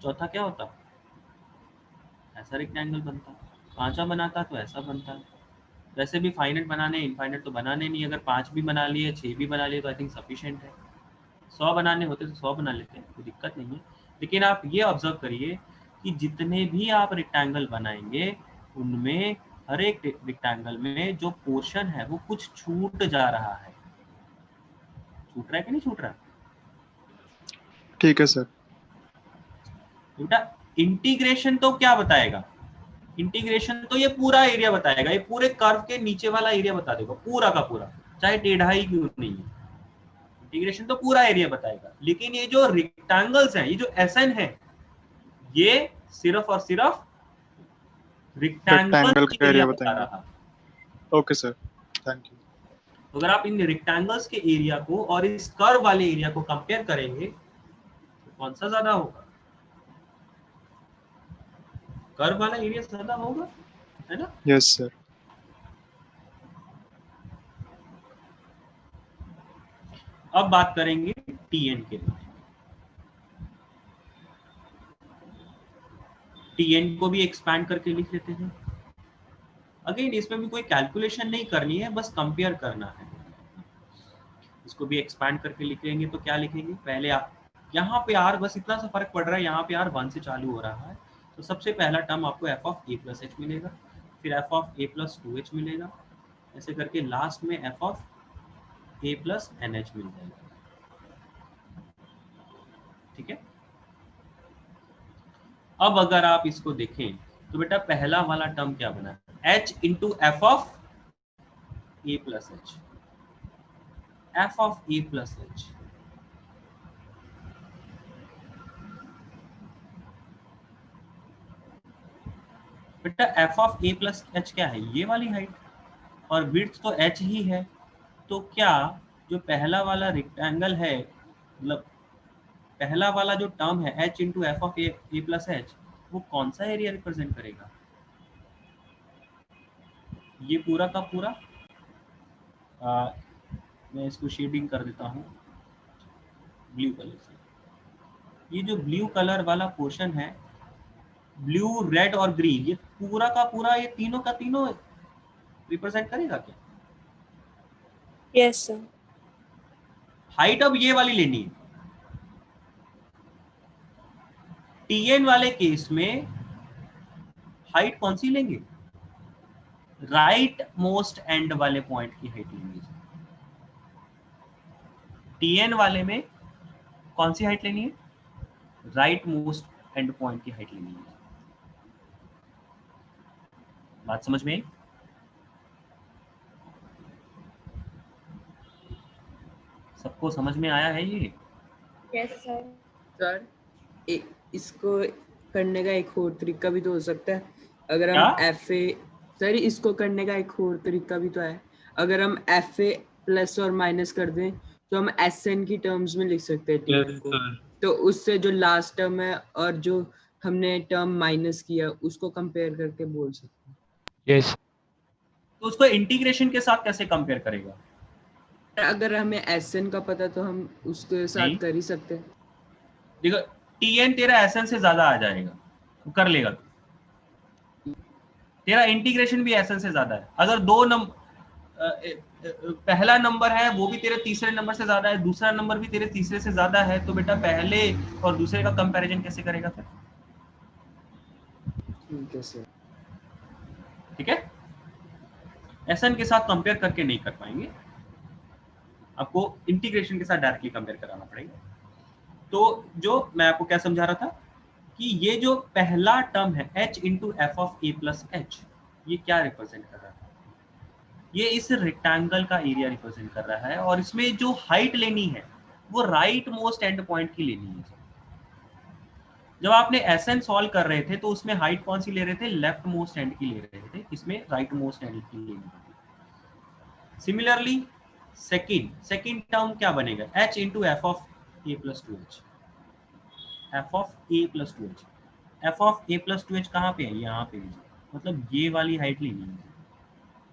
चौथा क्या होता? ऐसा रेक्टेंगल बनता। 5वां बनाता तो ऐसा बनता। वैसे भी फाइनाइट बनाने, इनफाइनाइट तो बनाने नहीं। अगर 5 भी बना लिए, 6 भी बना लिए तो आई थिंक सफिशिएंट है। 100 बनाने होते तो 100 बना लेते हैं, कोई दिक्कत नहीं है। लेकिन आप ये ऑब्जर्व करिए कि जितने भी आप रेक्टेंगल बनाएंगे उनमें हर एक रेक्टेंगल में जो पोर्शन है वो कुछ छूट जा रहा है। छूट रहा है कि नहीं छूट रहा? ठीक है सर। बेटा इंटीग्रेशन तो क्या बताएगा? इंटीग्रेशन तो ये पूरा एरिया बताएगा, ये पूरे कर्व के नीचे वाला एरिया बता देगा, पूरा का पूरा, चाहे टेढ़ा ही क्यों नहीं है। इंटीग्रेशन तो पूरा एरिया बताएगा। लेकिन ये जो रेक्टेंगल्स हैं, ये जो SN है, ये सिर्फ और सिर्फ रेक्टेंगल का एरिया बता रहा है। Okay sir, thank you. अगर आप इन रेक्टेंगल्स के एरिया को और इस कर्व वाले एरिया को कंपेयर करेंगे तो कौन सा ज्यादा होगा? कर्व वाला एरिया ज्यादा होगा, है ना? Yes sir. अब बात करेंगे टीएन के बारे में। टीएन को भी एक्सपैंड करके लिख लेते हैं। अगेन इसमें भी कोई कैलकुलेशन नहीं करनी है, बस कंपेयर करना है। इसको भी एक्सपैंड करके लिखेंगे तो क्या लिखेंगे, पहले आप यहाँ पे आर, बस इतना सा फर्क पड़ रहा है, यहाँ पे आर 1 से चालू हो रहा है, तो सबसे पहला टर्म आपको F of A plus H मिलेगा, फिर F of A plus 2h मिलेगा, ऐसे करके लास्ट में F of A plus N H मिल जाएगा। ठीक है। अब अगर आप इसको देखें तो बेटा पहला वाला टर्म क्या बना, h into F of A plus H, F of A plus H. बेटा F of A plus H क्या है, ये वाली हाइट, और विड्थ तो h ही है, तो क्या जो पहला वाला रेक्टेंगल है, मतलब पहला वाला जो टर्म है h into F of A plus H, वो कौन सा एरिया रिप्रेजेंट करेगा, ये पूरा का पूरा, मैं इसको शेडिंग कर देता हूँ ब्लू कलर से। ये जो ब्लू कलर वाला पोर्शन है, ब्लू रेड और ग्रीन, ये पूरा का पूरा, ये तीनों का तीनों रिप्रेजेंट करेगा क्या? Yes sir. हाइट अब ये वाली लेनी है। टीएन वाले केस में हाइट कौन सी लेंगे, राइट मोस्ट एंड वाले पॉइंट की हाइट लेंगे। टीएन वाले में कौन सी हाइट लेनी है, राइट मोस्ट एंड पॉइंट की हाइट लेनी है। बात समझ में आई? सबको समझ में आया है ये? Yes sir. सर इसको करने का एक और तरीका भी तो हो सकता है, अगर क्या? हम एफ ए, सर इसको करने का एक और तरीका भी तो है, अगर हम एफ ए प्लस और माइनस कर दें तो हम एस एन की टर्म्स में लिख सकते हैं टीएन को, तो उससे जो लास्ट टर्म है और जो हमने टर्म माइनस किया उसको कंपेयर करके बोल सकते हैं। यस। तो उसको इंटीग्रेशन के साथ कैसे कंपेयर करेगा? अगर हमें एस एन का पता तो हम उसके साथ नहीं। कर ही सकते हैं। देखो टीएन तेरा एसएन से ज्यादा आ जाएगा, वो कर लेगा तू। तेरा इंटीग्रेशन भी एसएन से ज्यादा है। अगर पहला नंबर है वो भी तेरे तीसरे नंबर से ज्यादा है, दूसरा नंबर भी तेरे तीसरे से ज्यादा है, तो बेटा पहले और दूसरे का कंपैरिजन कैसे करेगा फिर? ठीक है सर। ठीक है, एसएन के साथ कंपेयर करके नहीं कर पाएंगे, आपको इंटीग्रेशन के साथ डायरेक्टली कंपेयर कराना पड़ेगा। तो जो मैं आपको क्या समझा रहा था कि ये जो पहला टर्म है h into F of A plus H, ये क्या रिप्रेजेंट कर रहा है, ये इस रेक्टेंगल का एरिया रिप्रेजेंट कर रहा है, और इसमें जो हाइट लेनी है वो राइट मोस्ट एंड पॉइंट की लेनी है। जब आपने एसएन सॉल्व कर रहे थे तो उसमें हाइट कौन सी ले रहे थे, लेफ्ट मोस्ट एंड की ले रहे थे, इसमें राइट मोस्ट एंड की लेनी है। सिमिलरली सेकेंड टर्म क्या बनेगा, h into F of A plus 2h, F of A plus 2h, F of A plus 2h कहाँ पे है, यहाँ पे है, मतलब ये वाली हाइट लेनी है,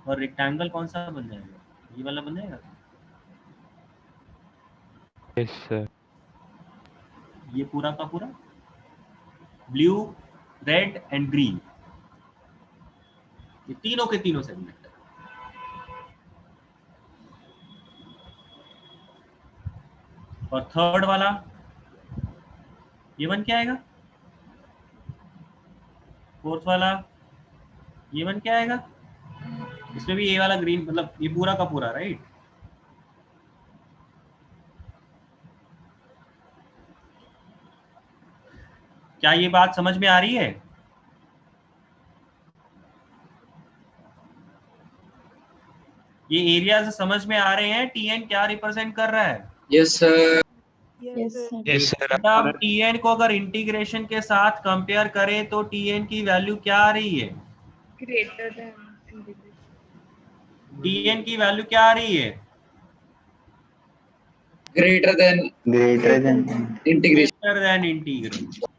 और रेक्टेंगल कौन सा बन जाएगा, ये वाला बन जाएगा। Yes sir. ये पूरा का पूरा ब्लू रेड एंड ग्रीन, ये तीनों के तीनों सेगमेंट। और थर्ड वाला ये बन क्या आएगा, फोर्थ वाला ये बन क्या आएगा, इसमें भी ये वाला ग्रीन, मतलब ये पूरा का पूरा, राइट। क्या ये बात समझ में आ रही है? ये एरियाज समझ में आ रहे हैं, टीएन क्या रिप्रेजेंट कर रहा है? Yes sir. Yes sir. अब टीएन को अगर इंटीग्रेशन के साथ कंपेयर करें तो टीएन की वैल्यू क्या आ रही है, ग्रेटर देन टीएन की वैल्यू क्या आ रही है, greater than integration. Greater than integral.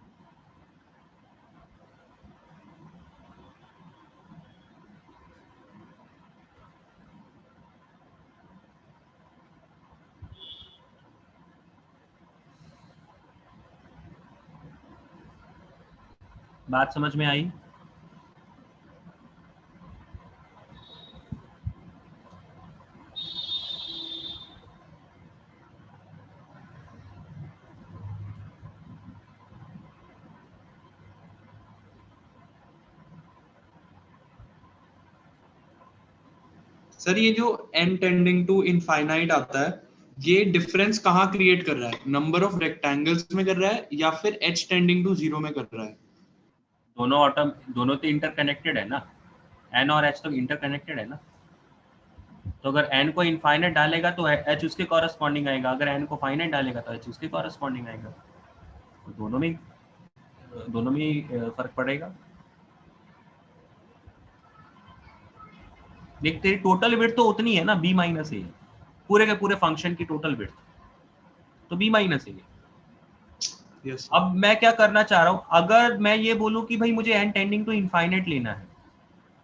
बात समझ में आई? सर ये जो n टेंडिंग टू इनफाइनाइट आता है, ये डिफरेंस कहाँ क्रिएट कर रहा है? नंबर ऑफ रेक्टेंगल्स में कर रहा है या फिर h टेंडिंग टू 0 में कर रहा है? दोनों तो इंटरकनेक्टेड है ना, n और h तो इंटरकनेक्टेड है ना। तो अगर n को इनफाइनाइट डालेगा तो h उसके कॉरेस्पॉन्डिंग आएगा, अगर n को फाइनाइट डालेगा तो h उसके कॉरेस्पॉन्डिंग आएगा। तो दोनों में फर्क पड़ेगा। देख तेरी टोटल विड्थ तो उतनी है ना, b माइनस ए, पूरे के पूरे फंक्शन की टोटल विड्थ तो b माइनस ए। Yes. अब मैं क्या करना चाह रहा हूं, अगर मैं ये बोलूं कि भाई मुझे n टेंडिंग टू इनफाइनाइट लेना है,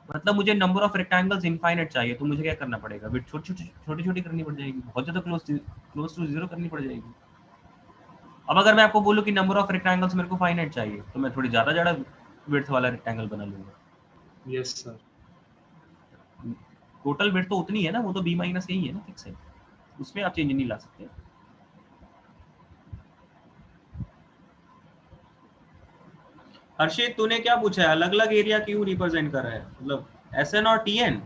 मतलब मुझे नंबर ऑफ रेक्टेंगल्स इनफाइनाइट चाहिए, तो मुझे क्या करना पड़ेगा? विड्थ छोटी छोटी करनी पड़ जाएगी, बहुत ज्यादा क्लोज टू 0 करनी पड़ जाएगी। अब अगर मैं आपको बोलूं कि नंबर ऑफ रेक्टेंगल्स मेरे को फाइनाइट चाहिए, तो मैं थोड़ी ज्यादा विड्थ वाला रेक्टेंगल बना लूंगा। Yes sir. टोटल विड्थ तो उतनी है ना, वो तो b माइनस ही है ना, फिक्स है, उसमें आप चेंज नहीं ला सकते। हर्षित तूने क्या पूछा है, अलग अलग एरिया क्यों रिप्रेजेंट कर रहा है, मतलब SN और TN?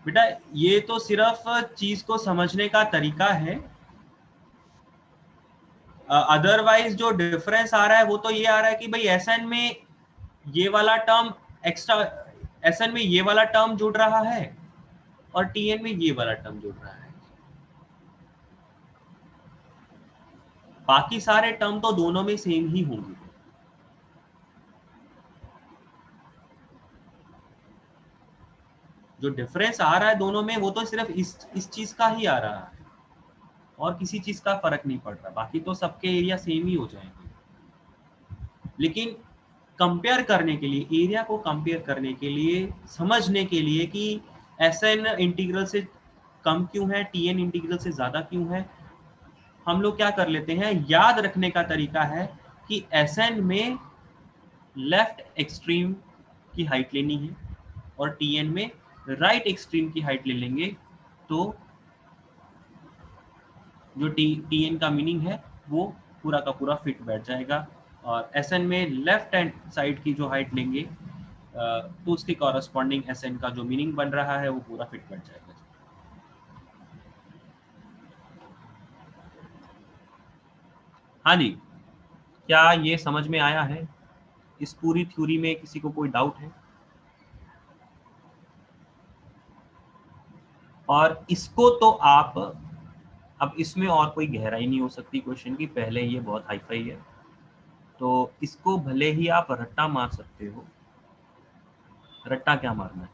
बेटा ये तो सिर्फ चीज को समझने का तरीका है, अदरवाइज जो डिफरेंस आ रहा है वो तो ये आ रहा है कि भाई SN में ये वाला टर्म एक्स्ट्रा, SN में ये वाला टर्म जुड़ रहा है और TN में ये वाला टर्म जुड़ रहा है, बाकी सारे टर्म तो दोनों में सेम ही होंगे। जो डिफरेंस आ रहा है दोनों में वो तो सिर्फ इस चीज का ही आ रहा है और किसी चीज का फर्क नहीं पड़ रहा, बाकी तो सबके एरिया सेम ही हो जाएंगे। लेकिन कंपेयर करने के लिए, एरिया को कंपेयर करने के लिए, समझने के लिए कि SN इंटीग्रल से कम क्यों है, TN इंटीग्रल से ज्यादा क्यों है, हम लोग क्या कर लेते हैं, याद रखने का तरीका है कि SN में लेफ्ट एक्सट्रीम की हाइट लेनी है और TN में राइट एक्सट्रीम की हाइट ले लेंगे, तो जो TN का मीनिंग है वो पूरा का पूरा फिट बैठ जाएगा, और SN में लेफ्ट हैंड साइड की जो हाइट लेंगे तो उसके कॉरेस्पॉन्डिंग SN का जो मीनिंग बन रहा है वो पूरा फिट बैठ जाएगा। हाँ जी, क्या ये समझ में आया है? इस पूरी थ्योरी में किसी को कोई डाउट है? और इसको तो आप, अब इसमें और कोई गहराई नहीं हो सकती क्वेश्चन की, पहले ये बहुत हाईफाई है, तो इसको भले ही आप रट्टा मार सकते हो। रट्टा क्या मारना है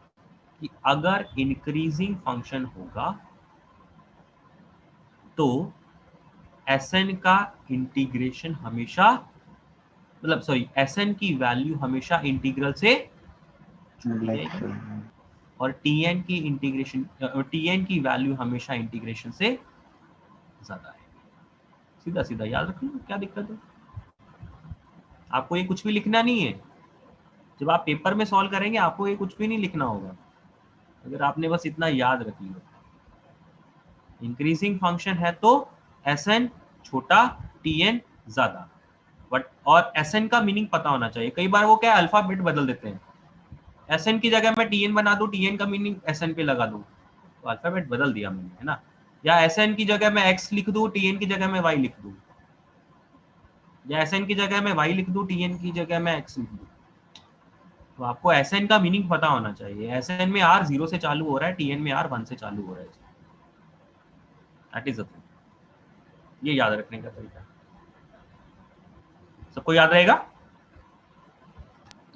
कि अगर इंक्रीजिंग फंक्शन होगा तो SN का इंटीग्रेशन हमेशा, मतलब सॉरी, SN की वैल्यू हमेशा इंटीग्रल से जुड़ी रहेगी और TN की इंटीग्रेशन, TN की वैल्यू हमेशा इंटीग्रेशन से ज्यादा है। सीधा सीधा याद रख लो, क्या दिक्कत है? आपको ये कुछ भी लिखना नहीं है, जब आप पेपर में सॉल्व करेंगे आपको ये कुछ भी नहीं लिखना होगा, अगर आपने बस इतना याद रख लिया। इंक्रीजिंग फंक्शन है तो SN छोटा, TN ज्यादा, बट और SN का मीनिंग पता होना चाहिए। कई बार वो क्या अल्फाबेट बदल देते हैं, SN की जगह मैं TN बना दूं, TN का मीनिंग SN पे लगा दूं, तो अल्फाबेट बदल दिया मैंने, है ना। या SN की जगह मैं X लिख दूं, TN की जगह मैं Y लिख दूं, या SN की जगह मैं Y लिख दूं, TN की जगह मैं X लिख दूं। तो आपको SN का मीनिंग पता होना चाहिए। SN में R 0 से चालू हो रहा है, TN में R 1 से चालू हो रहा है, दैट इज द थिंग। ये याद रखने का तरीका सबको याद रहेगा?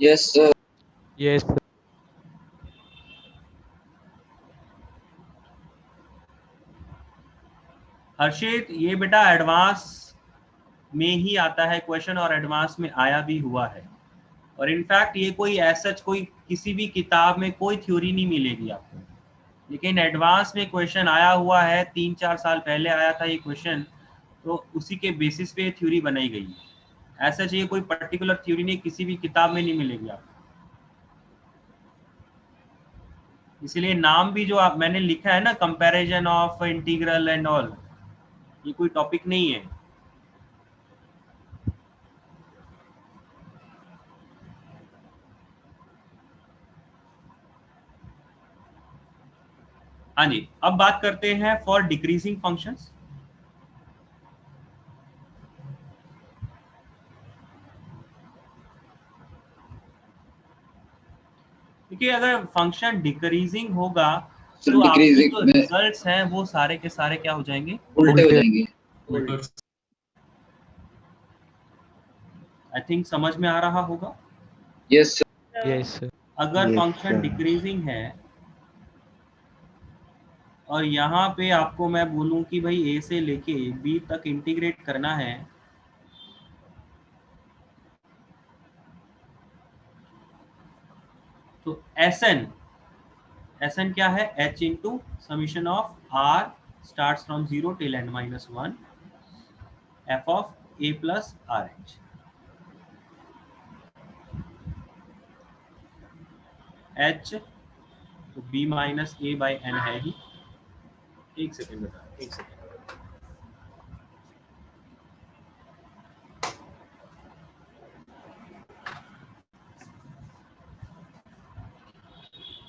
Yes sir. Yes sir. Harshit ये बेटा एडवांस में ही आता है क्वेश्चन, और एडवांस में आया भी हुआ है, और इनफैक्ट ये कोई ऐसा कोई किसी भी किताब में कोई थ्योरी नहीं मिलेगी आपको, लेकिन एडवांस में क्वेश्चन आया हुआ है। 3-4 साल पहले आया था ये क्वेश्चन, तो उसी के बेसिस पे थ्योरी बनाई गई है। ऐसा चाहिए कोई पर्टिकुलर थ्योरी नहीं, किसी भी किताब में नहीं मिलेगी आपको। इसलिए नाम भी जो आप मैंने लिखा है ना, comparison of integral and all, ये कोई टॉपिक नहीं है। हाँ जी, अब बात करते हैं फॉर डिक्रीजिंग फंक्शंस। देखिए अगर फंक्शन डिक्रीजिंग होगा तो आपके जो रिजल्ट्स हैं वो सारे के सारे क्या हो जाएंगे? उल्टे हो जाएंगे। आई थिंक समझ में आ रहा होगा। Yes yes sir. अगर फंक्शन डिक्रीजिंग है और यहाँ पे आपको मैं बोलूं कि भाई a से लेके b तक इंटीग्रेट करना है, तो Sn क्या है? h into summation of r starts from 0 till n minus 1 f of a plus rh। h तो b minus a by n है ही। एक सेकेंड बेटा, एक सेकेंड।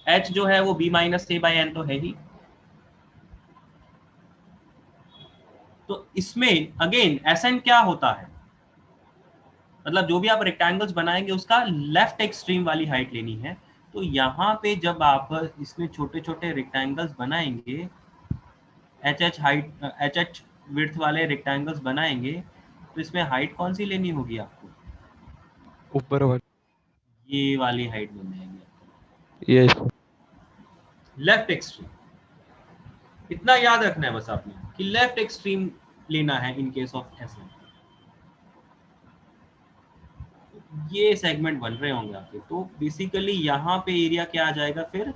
h जो है वो b minus a by n तो है ही। तो इसमें अगेन Sn क्या होता है? मतलब जो भी आप रेक्टेंगल्स बनाएंगे उसका लेफ्ट एक्सट्रीम वाली हाइट लेनी है। तो यहाँ पे जब आप इसमें छोटे छोटे रेक्टेंगल्स बनाएंगे, एच विड्थ वाले रेक्टेंगल्स बनाएंगे, तो इसमें हाइट कौन सी लेनी होगी आपको? ऊपर वाली, ये वाली हाइट लेनी है, यस लेफ्ट एक्सट्रीम। इतना याद रखना है बस आपने कि लेफ्ट एक्सट्रीम लेना है इन केस ऑफ Sn। ये सेगमेंट बन रहे होंगे आपके, तो बेसिकली यहाँ पे एरिया क्या आ जाएगा? फिर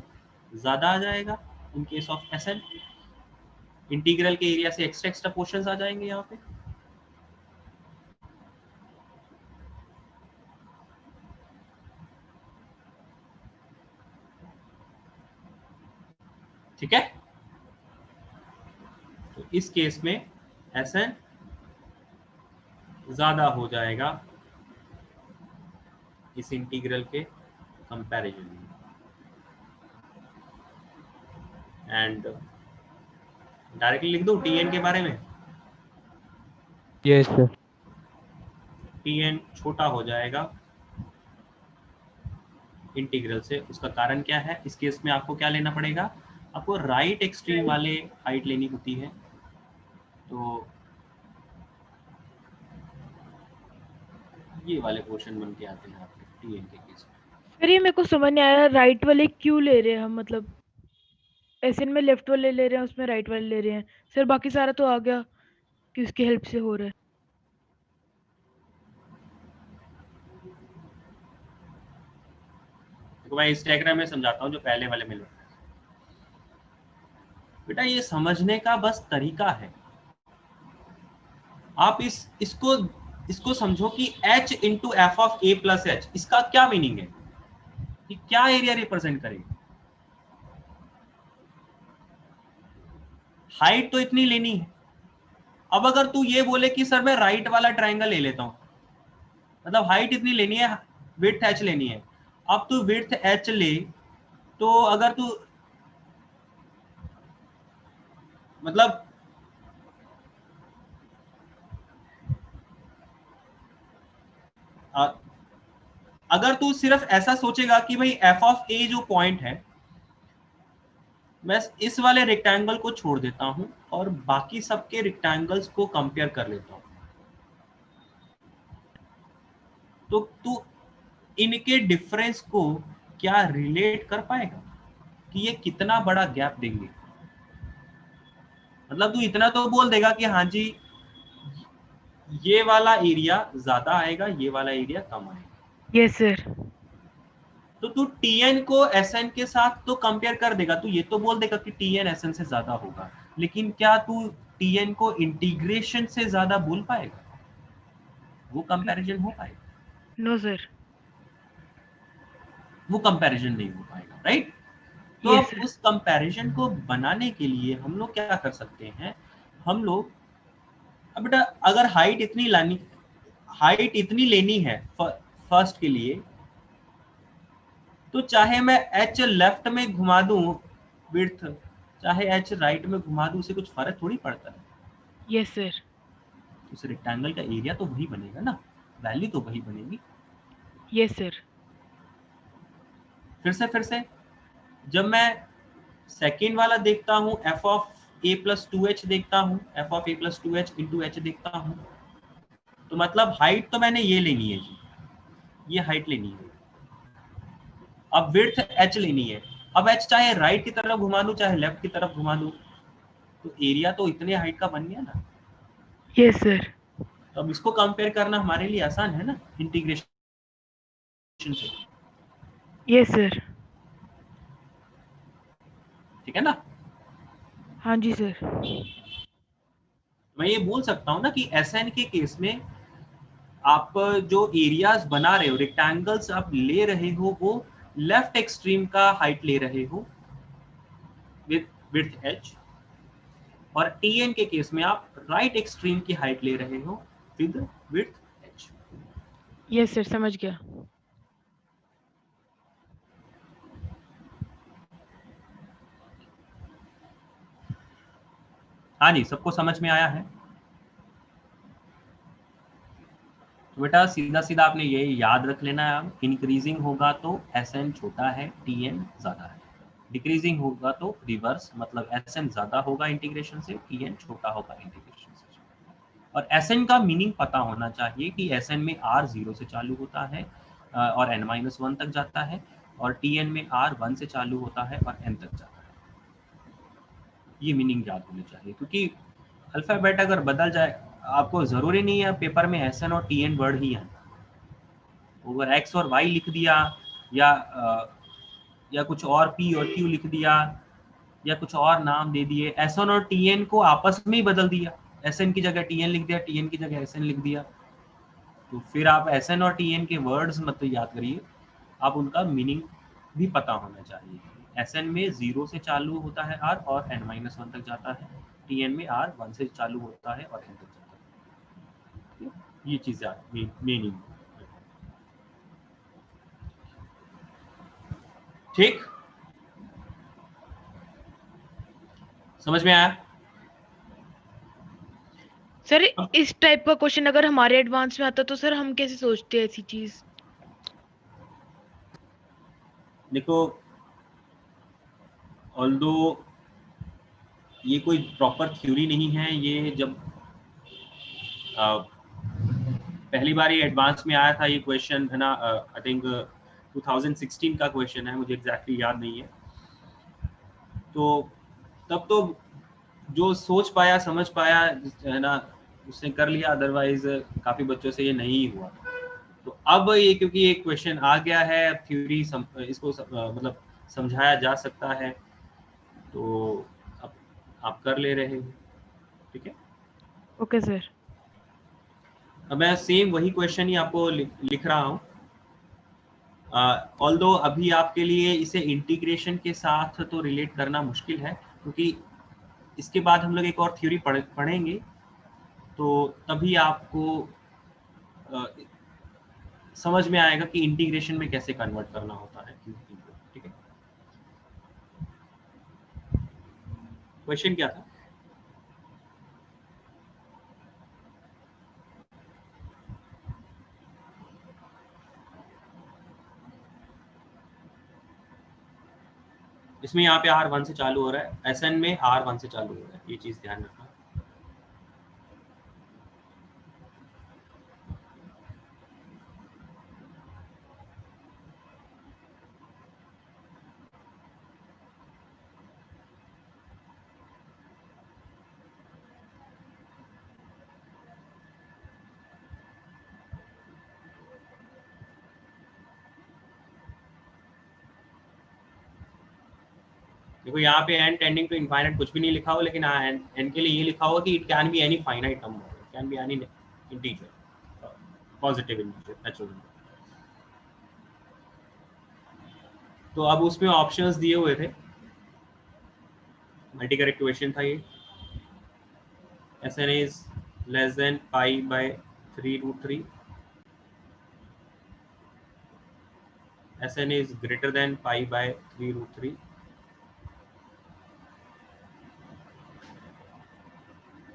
ज्यादा आ जाएगा in case of Sn। Integral के एरिया से एक्स्ट्रा पोर्शंस आ जाएंगे यहाँ पे। ठीक है, तो इस केस में Sn ज्यादा हो जाएगा इस इंटीग्रल के कंपैरिजन में। एंड डायरेक्टली लिख दो Tn के बारे में। Yes sir. Tn छोटा हो जाएगा इंटीग्रल से। उसका कारण क्या है? इस केस में आपको क्या लेना पड़ेगा? आपको राइट एक्सट्रीम वाले हाइट लेनी होती है। तो ये वाले पोर्शन बन के आते हैं आपके Tn के केस में। फिर ये मेरे को समझ नहीं आया, राइट वाले क्यों ले रहे हैं हम? मतलब Sn में लेफ्ट वाले ले रहे हैं, उसमें राइट वाले ले रहे हैं सर। बाकी सारा तो आ गया कि उसकी हेल्प से हो रहा है। तो मैं इस डायग्राम में समझाता हूँ जो पहले वाले में। बेटा ये समझने का बस तरीका है। आप इसको समझो कि h into F of A plus H, इसका क्या मीनिंग है? कि क्या एरिया रिप्रेजेंट करेगा? हाइट तो इतनी लेनी है। अब अगर तू ये बोले कि सर मैं राइट वाला ट्रायंगल ले लेता हूं, मतलब हाइट इतनी लेनी है, विड्थ h लेनी है। अब तू विड्थ h ले, तो अगर तू मतलब अगर तू सिर्फ ऐसा सोचेगा कि भाई एफ ऑफ ए जो पॉइंट है, मैं इस वाले रेक्टेंगल को छोड़ देता हूं और बाकी सबके रेक्टेंगल्स को कंपेयर कर लेता हूं, तो तू इनके डिफरेंस को क्या रिलेट कर पाएगा कि ये कितना बड़ा गैप देंगे? मतलब तू इतना तो बोल देगा कि हाँ जी ये वाला एरिया ज्यादा आएगा, ये वाला एरिया कम आएगा। Yes sir. तो तू Tn को Sn के साथ तो कंपेयर कर देगा, तू ये तो बोल देगा कि Tn Sn से ज्यादा होगा, लेकिन क्या तू टीएन को इंटीग्रेशन से ज्यादा बोल पाएगा? वो कंपैरिजन हो पाएगा? No sir. वो कंपैरिजन नहीं हो पाएगा, राइट? तो Yes, अब sir. उस कंपैरिजन को बनाने के लिए हम लोग क्या कर सकते हैं? हम लोग अब बेटा अगर हाइट इतनी लेनी है फर्स्ट के लिए, तो चाहे मैं एच लेफ्ट में घुमा दूं विड्थ, चाहे एच राइट में घुमा दूं, उससे कुछ फर्क थोड़ी पड़ता है। Yes, sir. उस रेक्टेंगल का एरिया तो वही बनेगा ना, वैल्यू तो वही बनेगी। Yes, sir. फिर से जब मैं सेकेंड वाला देखता हूँ, F of A plus 2h देखता हूँ, F of A plus 2h into H देखता हूँ, तो मतलब हाइट तो मैंने ये लेनी है जी, ये हाइट लेनी है। अब विड्थ h लेनी है। अब h चाहे राइट की तरफ घुमा दूं चाहे लेफ्ट की तरफ घुमा दूं, तो एरिया तो इतने हाइट का बन गया ना। Yes, sir. तो अब इसको कंपेयर करना हमारे लिए आसान है ना इंटीग्रेशन से। Yes, sir. ठीक है ना? हाँ जी सर। मैं ये बोल सकता हूँ ना कि SN के केस में आप जो एरियाज बना रहे हो, रेक्टेंगल्स आप ले रहे हो, वो लेफ्ट एक्सट्रीम का हाइट ले रहे हो विद विड्थ h, और TN के केस में आप राइट एक्सट्रीम की हाइट ले रहे हो with width h। Yes sir, समझ गया। हाँ जी, सबको समझ में आया है? तो बेटा सीधा सीधा आपने ये याद रख लेना है, इंक्रीजिंग होगा तो SN छोटा है, TN ज्यादा है। डिक्रीजिंग होगा तो रिवर्स, मतलब SN ज्यादा होगा इंटीग्रेशन से, TN छोटा होगा इंटीग्रेशन से। और SN का मीनिंग पता होना चाहिए कि SN में R 0 से चालू होता है और n-1 तक जाता है, और TN में R 1 से चालू होता है और n तक जाता है। ये मीनिंग याद होनी चाहिए, क्योंकि अल्फाबेट अगर बदल जाए, आपको जरूरी नहीं है पेपर में SN और TN वर्ड ही आए। अगर X और Y लिख दिया या कुछ और P और Q लिख दिया या कुछ और नाम दे दिए, SN और TN को आपस में ही बदल दिया, SN की जगह TN लिख दिया, TN की जगह SN लिख दिया, तो फिर आप SN और TN के वर्ड्स मत याद करिए, आप उनका मीनिंग भी पता होना चाहिए। SN में 0 से चालू होता है R और n-1 तक जाता है, TN में R 1 से चालू होता है और n तक जाता है। ये चीज मीनिंग। ठीक, समझ में आया? सर इस टाइप का क्वेश्चन अगर हमारे एडवांस में आता तो सर हम कैसे सोचते हैं ऐसी चीज? देखो, ऑल्दो ये कोई प्रॉपर थ्योरी नहीं है, ये जब पहली बार ये एडवांस में आया था ये क्वेश्चन, है ना, आई थिंक 2016 का क्वेश्चन है, मुझे एग्जैक्टली याद नहीं है। तो तब तो जो सोच पाया समझ पाया, है ना, उसने कर लिया, अदरवाइज काफी बच्चों से ये नहीं हुआ। तो अब ये क्योंकि एक क्वेश्चन आ गया है, थ्योरी इसको मतलब समझाया जा सकता है, तो अब आप कर ले रहे हो। ठीक है, ओके सर। अब मैं सेम वही क्वेश्चन ही आपको लिख रहा हूँ, ऑल्दो अभी आपके लिए इसे इंटीग्रेशन के साथ तो रिलेट करना मुश्किल है, क्योंकि इसके बाद हम लोग एक और थ्योरी पढ़ेंगे, तो तभी आपको समझ में आएगा कि इंटीग्रेशन में कैसे कन्वर्ट करना होता है। ठीक है, क्वेश्चन क्या था? इसमें यहाँ पे R1 से चालू हो रहा है, SN में R1 से चालू हो रहा है, ये चीज ध्यान रखना। देखो यहाँ पे n टेंडिंग टू इनफाइनाइट कुछ भी नहीं लिखा हो, लेकिन हाँ n के लिए ये लिखा हुआ कि it can be any finite number, it can be any integer, positive integer, natural number. तो अब उसमें ऑप्शंस दिए हुए थे, मल्टी करेक्ट क्वेश्चन था ये। Sn is less than pi by 3√3, Sn is greater than pi by 3√3,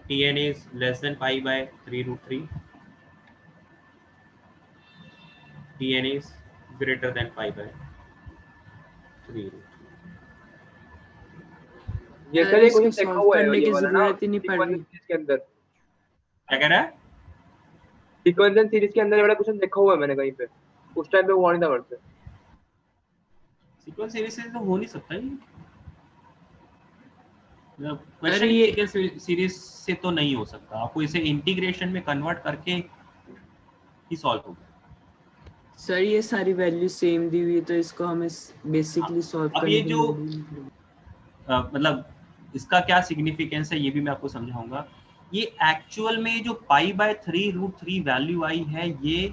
Tn is less than pi by 3√3, Tn is greater than pi by 3√3। ये sir sir ये इसको क्वेश्चन देखा solve हुआ है करने ये की वाला ना जरूरत ही नहीं पड़ रही। सीक्वेंस के अंदर, क्या कह रहा है? सीक्वेंस एंड सीरीज के अंदर ये वाला क्वेश्चन देखा हुआ है मैंने कहीं पे, उस टाइम पे वो नहीं था मेरे से। सीक्वेंस सीरीज से तो हो नहीं सकता ये, अरे क्वेश्चन ये सीक्वेंस सीरीज से तो नहीं हो सकता, आपको इसे इंटीग्रेशन में कन्वर्ट करके ही सॉल्व होगा। सर ये सारी वैल्यू सेम दी हुई है तो इसको हमें बेसिकली सॉल्व अब करने ये की जो लोड ही नहीं पड़ेगी। मतलब इसका क्या सिग्निफिकेंस है ये भी मैं आपको समझाऊंगा। ये एक्चुअल में जो पाई बाय 3√3 वैल्यू आई है ये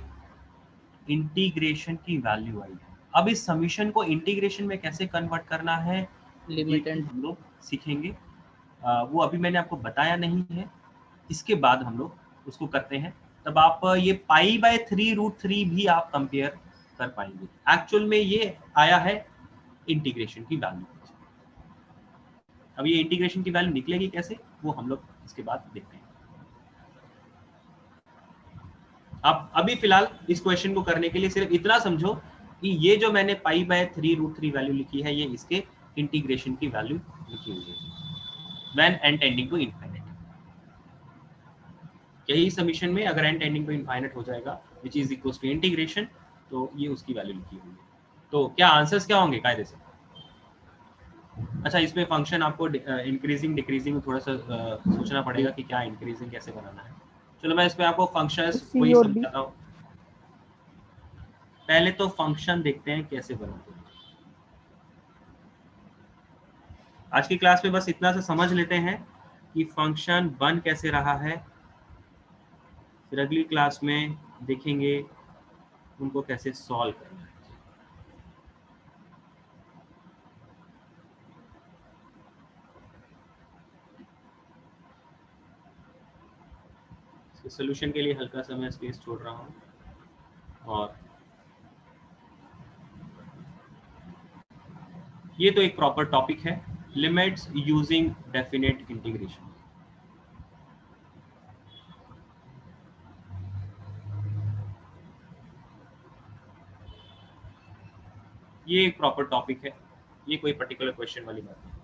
इंटीग्रेशन की वैल्यू आई है। अब इस समीशन को इंटीग्रेशन में कैसे कन्वर्ट करना है लिमिट एंड हम लोग सीखेंगे, वो अभी मैंने आपको बताया नहीं है, इसके बाद हम लोग उसको करते हैं, तब आप ये पाई बाय 3√3 भी आप कंपेयर कर पाएंगे। एक्चुअल में ये आया है इंटीग्रेशन की वैल्यू। अब ये इंटीग्रेशन की वैल्यू निकलेगी कैसे वो हम लोग इसके बाद देखते हैं। आप अभी फिलहाल इस क्वेश्चन को करने के लिए सिर्फ इतना समझो कि ये जो मैंने पाई बाय 3√3 वैल्यू लिखी है ये इसके इंटीग्रेशन की वैल्यू लिखी हुई है when n tending to infinite. यही समीशन में अगर n टेंडिंग टू इनफाइनाइट हो जाएगा which is equals to integration, तो ये उसकी वैल्यू लिखी हुई है। तो क्या आंसर्स क्या होंगे कायदे से? अच्छा, इसमें फंक्शन आपको इंक्रीजिंग डिक्रीजिंग थोड़ा सा सोचना पड़ेगा कि क्या इंक्रीजिंग कैसे बनाना है। चलो मैं इसमें आपको फंक्शंस वही समझाता हूँ। पहले तो फंक्शन देखते हैं कैसे बनाते हैं। आज की क्लास में बस इतना सा समझ लेते हैं कि फंक्शन बन कैसे रहा है, फिर अगली क्लास में देखेंगे उनको कैसे सॉल्व करना है। सॉल्यूशन के लिए हल्का सा मैं स्पेस छोड़ रहा हूँ। और ये तो एक प्रॉपर टॉपिक है, लिमिट्स यूजिंग डेफिनेट इंटीग्रेशन। ये एक प्रॉपर टॉपिक है, ये कोई पर्टिकुलर क्वेश्चन वाली बात नहीं।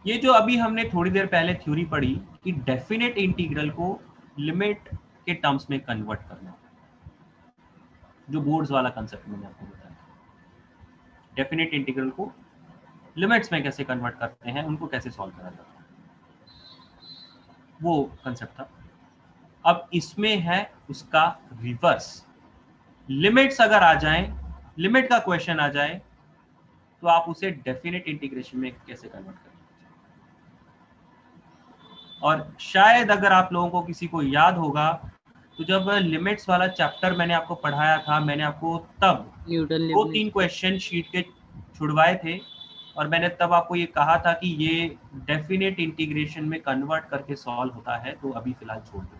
ये जो अभी हमने थोड़ी देर पहले थ्योरी पढ़ी कि डेफिनेट इंटीग्रल को लिमिट के टर्म्स में कन्वर्ट करना, जो बोर्ड्स वाला कंसेप्ट मैंने आपको बताया। डेफिनेट इंटीग्रल को लिमिट्स में कैसे कन्वर्ट करते हैं, उनको कैसे सॉल्व करा जाता है, वो कंसेप्ट था। अब इसमें है उसका रिवर्स। लिमिट्स अगर आ जाए, लिमिट का क्वेश्चन आ जाए, तो आप उसे डेफिनेट इंटीग्रेशन में कैसे कन्वर्ट करें। और शायद अगर आप लोगों को किसी को याद होगा तो जब लिमिट्स वाला चैप्टर मैंने आपको पढ़ाया था, मैंने आपको तब 2-3 क्वेश्चन शीट के छुड़वाए थे और मैंने तब आपको ये कहा था कि ये डेफिनेट इंटीग्रेशन में कन्वर्ट करके सॉल्व होता है, तो अभी फिलहाल छोड़ दो।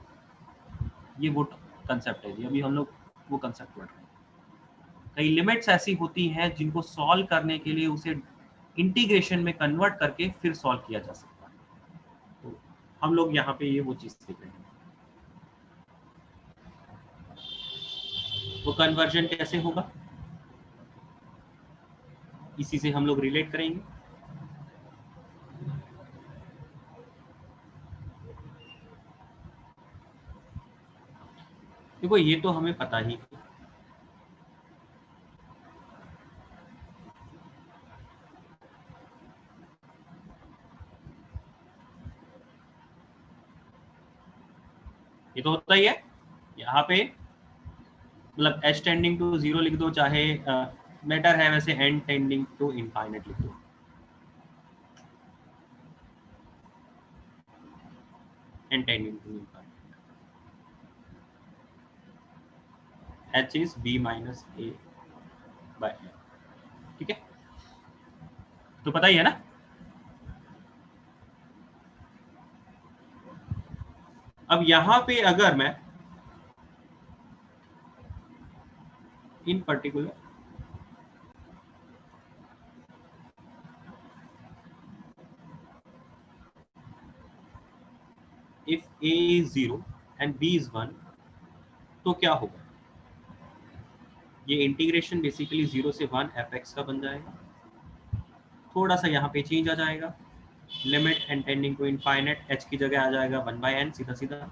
ये वो कंसेप्ट है, अभी हम लोग वो कंसेप्ट पढ़ रहे हैं। कई लिमिट्स ऐसी होती हैं जिनको सॉल्व करने के लिए उसे इंटीग्रेशन में कन्वर्ट करके फिर सॉल्व किया जा सकता है। तो हम लोग यहाँ पे ये वो चीज सीख रहे हैं। वो कन्वर्जन कैसे होगा इसी से हम लोग रिलेट करेंगे। देखो ये तो हमें पता ही है, ये तो होता ही है। यहाँ पे मतलब h टेंडिंग टू 0 लिख दो, चाहे बेटर है वैसे n टेंडिंग टू इनफाइनाइट लिख दो। n tending to infinite, h is b minus a by n। ठीक है, तो पता ही है ना। अब यहां पे अगर मैं इन particular if a is 0 and b is 1 तो क्या होगा, ये इंटीग्रेशन बेसिकली 0 से 1 fx का बन जाएगा। थोड़ा सा यहाँ पे चेंज आ जाएगा, limit n tending to infinite, h की जगह आ जाएगा 1/n सीधा सीधा,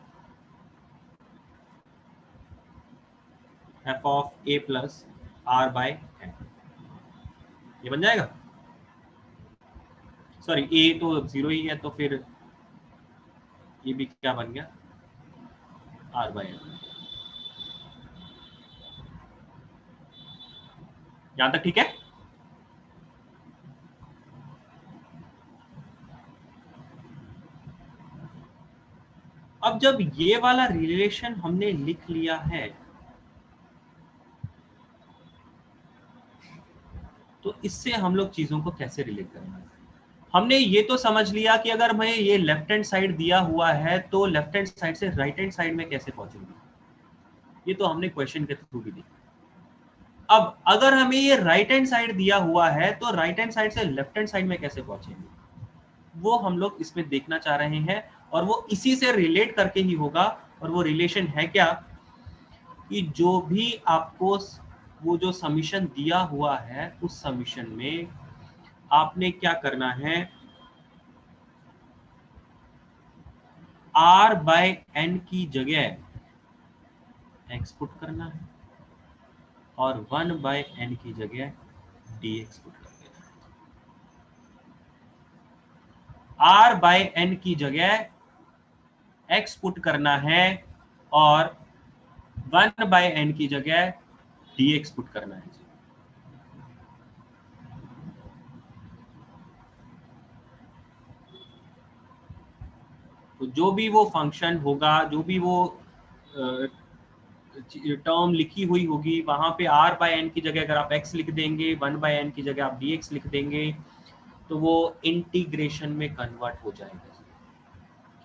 f of a plus r by n, ये बन जाएगा। सॉरी a तो 0 ही है, तो फिर ये भी क्या बन गया, r by n। यहां तक ठीक है। अब जब ये वाला रिलेशन हमने लिख लिया है तो इससे हम लोग चीजों को कैसे रिलेट करेंगे। हमने ये तो समझ लिया कि अगर मैं ये लेफ्ट हैंड साइड दिया हुआ है तो लेफ्ट हैंड साइड से राइट हैंड साइड में कैसे पहुंचेंगे, ये तो हमने क्वेश्चन के थ्रू भी देखा। अब अगर हमें ये राइट हैंड साइड दिया हुआ है तो राइट हैंड साइड से लेफ्ट हैंड साइड में कैसे पहुंचेंगे, वो हम लोग इसमें देखना चाह रहे हैं, और वो इसी से रिलेट करके ही होगा। और वो रिलेशन है क्या कि जो भी आपको वो जो समीशन दिया हुआ है उस समीशन में आपने क्या करना है, r बाय n की जगह x पुट करना है और 1 बाय n की जगह dx पुट कर देना है। r बाय n की जगह x पुट करना है और 1 बाय n की जगह dx पुट करना है। तो जो भी वो फंक्शन होगा, जो भी वो टर्म लिखी हुई होगी, वहां पे r बाय n की जगह अगर आप x लिख देंगे, 1 बाय n की जगह आप dx लिख देंगे, तो वो इंटीग्रेशन में कन्वर्ट हो जाएगा।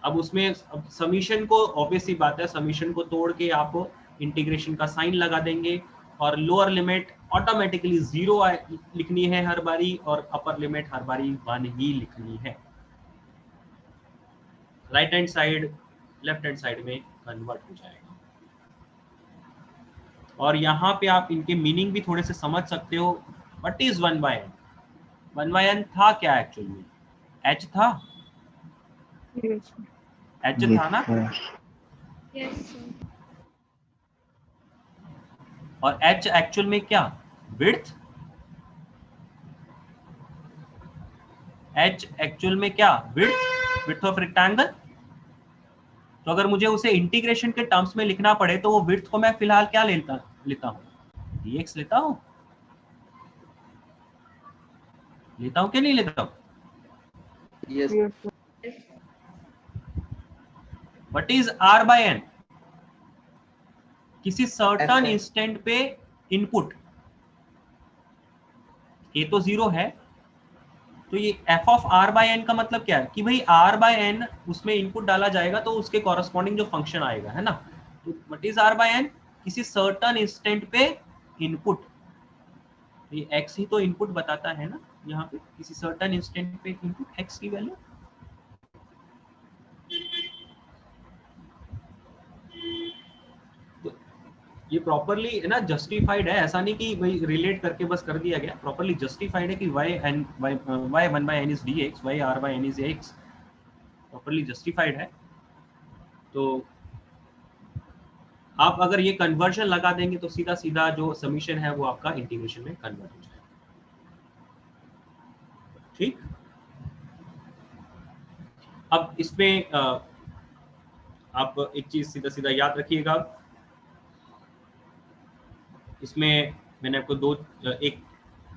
अब उसमें समीशन को, ऑब्वियसली बात है, समीशन को तोड़ के आप इंटीग्रेशन का साइन लगा देंगे और लोअर लिमिट ऑटोमेटिकली 0 लिखनी है हर बारी और अपर लिमिट हर बारी 1 ही लिखनी है। Right hand side left hand side में कन्वर्ट हो जाएगा। और यहाँ पे आप इनके मीनिंग भी थोड़े से समझ सकते हो। What is 1 by n? 1 by n था क्या एक्चुअल में? h था, h था ना? और h एक्चुअल में क्या, विड्थ? h एक्चुअल में क्या, विड्थ ऑफ रेक्टेंगल। तो अगर मुझे उसे इंटीग्रेशन के टर्म्स में लिखना पड़े तो वो विड्थ को मैं फिलहाल क्या लेता हूँ, dx लेता हूँ कि नहीं लेता हूँ? Yes. What is r by n? किसी सर्टन इंस्टेंट पे इनपुट, a तो 0 है, तो ये f of r by n का मतलब क्या है कि भाई r बाय n उसमें इनपुट डाला जाएगा तो उसके कॉरस्पॉन्डिंग जो फंक्शन आएगा, है ना। तो what is r by n? किसी सर्टन इंस्टेंट पे इनपुट, ये x ही तो इनपुट बताता है ना, यहाँ पे किसी सर्टन इंस्टेंट पे इनपुट x की वैल्यू। तो ये प्रॉपरली है ना जस्टिफाइड है, ऐसा नहीं कि भाई रिलेट करके बस कर दिया गया, प्रॉपरली जस्टिफाइड है कि y 1 by n is dx, y r by n is x, properly justified है। तो आप अगर ये कन्वर्जन लगा देंगे तो सीधा सीधा जो समीशन है वो आपका इंटीग्रेशन में कन्वर्ट हो जाएगा। ठीक, अब इसमें आप एक चीज सीधा सीधा याद रखिएगा, इसमें मैंने आपको एक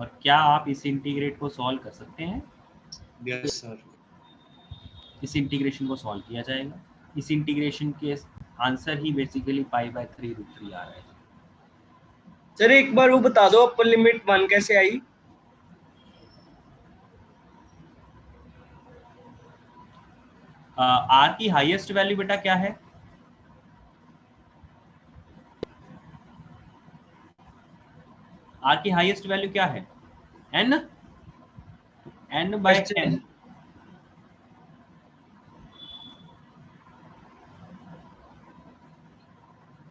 और क्या आप इस इंटीग्रेट को सॉल्व कर सकते हैं? Yes sir. इस इंटीग्रेशन को सॉल्व किया जाएगा। इस इंटीग्रेशन के आंसर ही बेसिकली π/3√3 आ रहा है। सर एक बार वो बता दो अपर लिमिट 1 कैसे आई? आर की हाईएस्ट वैल्यू बेटा क्या है? आर की हाईएस्ट वैल्यू क्या है? n n/n।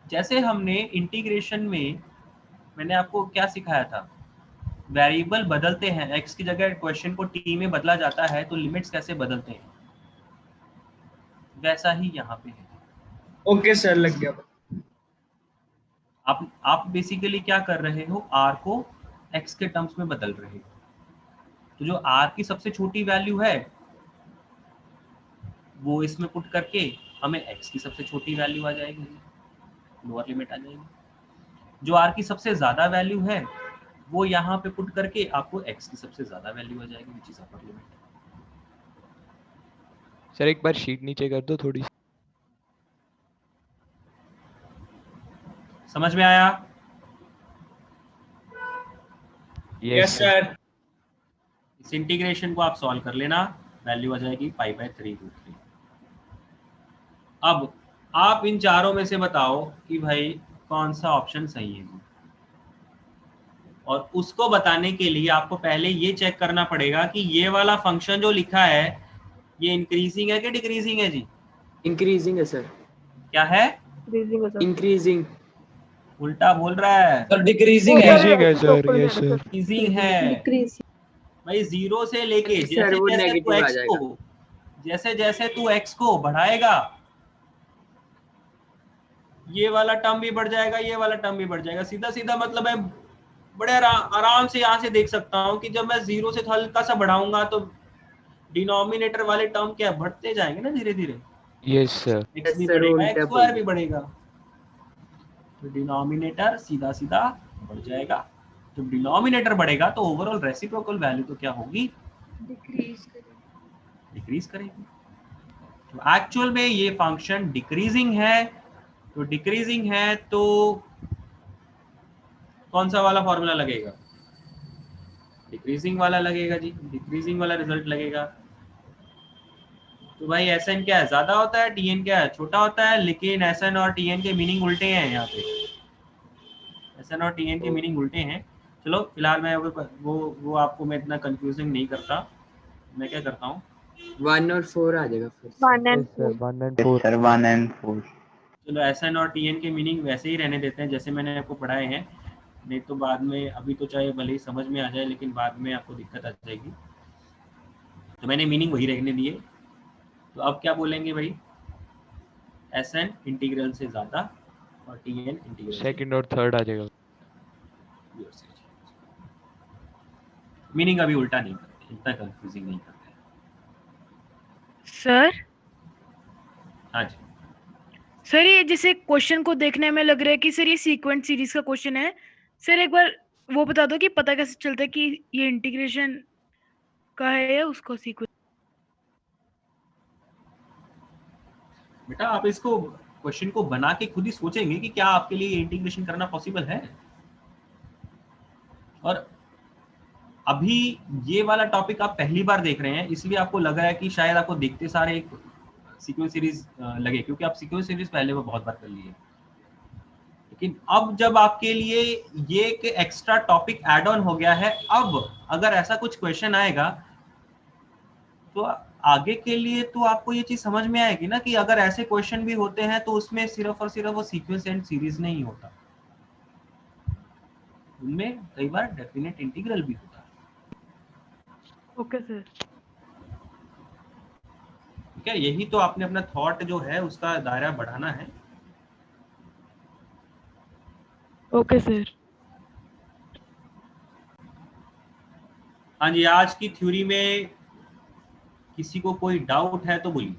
जैसे हमने इंटीग्रेशन में मैंने आपको क्या सिखाया था, वेरिएबल बदलते हैं, x की जगह क्वेश्चन को t में बदला जाता है तो लिमिट्स कैसे बदलते हैं, वैसा ही यहाँ पे है। ओके सर, लग गया। आप बेसिकली क्या कर रहे हो, r को x के टर्म्स में बदल रहे हो। तो जो r की सबसे छोटी वैल्यू है वो इसमें पुट करके हमें x की सबसे छोटी वैल्यू आ जाएगी, लोअर लिमिट आ जाएगी। जो r की सबसे ज्यादा वैल्यू है वो यहाँ पे पुट करके आपको x की सबसे ज्यादा वैल्यू आ जाएगी, which is upper limit. Sir एक बार शीट नीचे कर दो थोड़ी। समझ में आया? Yes sir. इस इंटीग्रेशन को आप सॉल्व कर लेना, वैल्यू आ जाएगी π/3√3। अब आप इन चारों में से बताओ कि भाई कौन सा ऑप्शन सही है, और उसको बताने के लिए आपको पहले ये चेक करना पड़ेगा कि ये वाला फंक्शन जो लिखा है ये इंक्रीजिंग है कि डिक्रीजिंग है जी? इंक्रीजिंग है सर। क्या है? इंक्रीजिंग। उल्टा बोल रहा है सर। डिक्रीजिंग है सर। Yes sir. डिक्रीजिंग है भाई, 0 से लेके सर वो नेगेटिव आ जाएगा। जैसे जैसे तू x को बढ़ाएगा ये वाला टर्म भी बढ़ जाएगा, ये वाला टर्म भी बढ़ जाएगा। सीधा सीधा मतलब है, बड़े आराम से यहाँ से देख सकता हूँ कि जब मैं 0 से हल्का सा बढ़ाऊंगा तो डिनोमिनेटर वाले टर्म क्या बढ़ते जाएंगे ना धीरे धीरे। Yes sir. x भी बढ़ेगा, x स्क्वायर भी बढ़ेगा, तो डिनोमिनेटर सीधा सीधा बढ़ जाएगा। जब डिनोमिनेटर बढ़ेगा तो ओवरऑल रेसिप्रोकल वैल्यू तो क्या होगी? डिक्रीज करेगी। तो एक्चुअल में ये फंक्शन डिक्रीजिंग है, तो डिक्रीजिंग है तो कौन सा वाला फॉर्मूला लगेगा? डिक्रीजिंग वाला लगेगा जी, डिक्रीजिंग वाला रिजल्ट लगेगा। तो भाई Sn क्या है, ज्यादा होता है, Tn क्या है, छोटा होता है। लेकिन Sn और Tn के मीनिंग उल्टे हैं, यहाँ पे Sn और Tn के मीनिंग उल्टे हैं। चलो फिलहाल मैं वो आपको मैं इतना कंफ्यूजिंग नहीं करता। मैं क्या करता हूँ, 1 और 4 आ जाएगा फिर। 1 and 4 सर 1 and 4। चलो Sn और Tn के मीनिंग वैसे ही रहने देते हैं जैसे मैंने आपको पढ़ाए हैं, नहीं तो बाद में, अभी तो चाहे भले ही समझ में आ जाए लेकिन बाद में आपको दिक्कत आ जाएगी। तो मैंने मीनिंग वही रहने दिए। तो अब क्या बोलेंगे भाई, Sn इंटीग्रल से ज्यादा और Tn इंटीग्रल सेकंड और थर्ड आ जाएगा। मीनिंग अभी उल्टा नहीं करते, इतना कंफ्यूजिंग नहीं करते। सर। हाँ जी सर ये जैसे क्वेश्चन को देखने में लग रहा है कि सर ये सीक्वेंस सीरीज का क्वेश्चन है। सर एक बार वो बता दो कि पता कैसे चलता है कि ये इंटीग्रेशन का है या उसको सीक्वेंस। बेटा आप इसको क्वेश्चन को बना के खुद ही सोचेंगे कि क्या आपके लिए इंटीग्रेशन करना पॉसिबल है। और अभी ये वाला टॉपिक आप पहली बार देख रहे हैं, इसलिए आपको लग रहा है कि शायद आपको देखते सारे एक सीक्वेंस सीरीज लगे, क्योंकि आप सीक्वेंस सीरीज पहले वो बहुत बार कर लिए। लेकिन अब जब आपके लिए ये एक एक्स्ट्रा टॉपिक ऐड ऑन हो गया है, अब अगर ऐसा कुछ क्वेश्चन आएगा तो आगे के लिए तो आपको ये चीज समझ में आएगी ना कि अगर ऐसे क्वेश्चन भी होते हैं तो उसमें सिर्फ और सिर्फ वो सीक्वेंस एंड सीरीज नहीं होता, उनमें कई बार डेफिनेट इंटीग्रल भी होता है। Okay sir. ठीक है, यही तो आपने अपना थॉट जो है उसका दायरा बढ़ाना है। Okay sir. हाँ जी, आज की थ्योरी में किसी को कोई डाउट है तो बोलिए।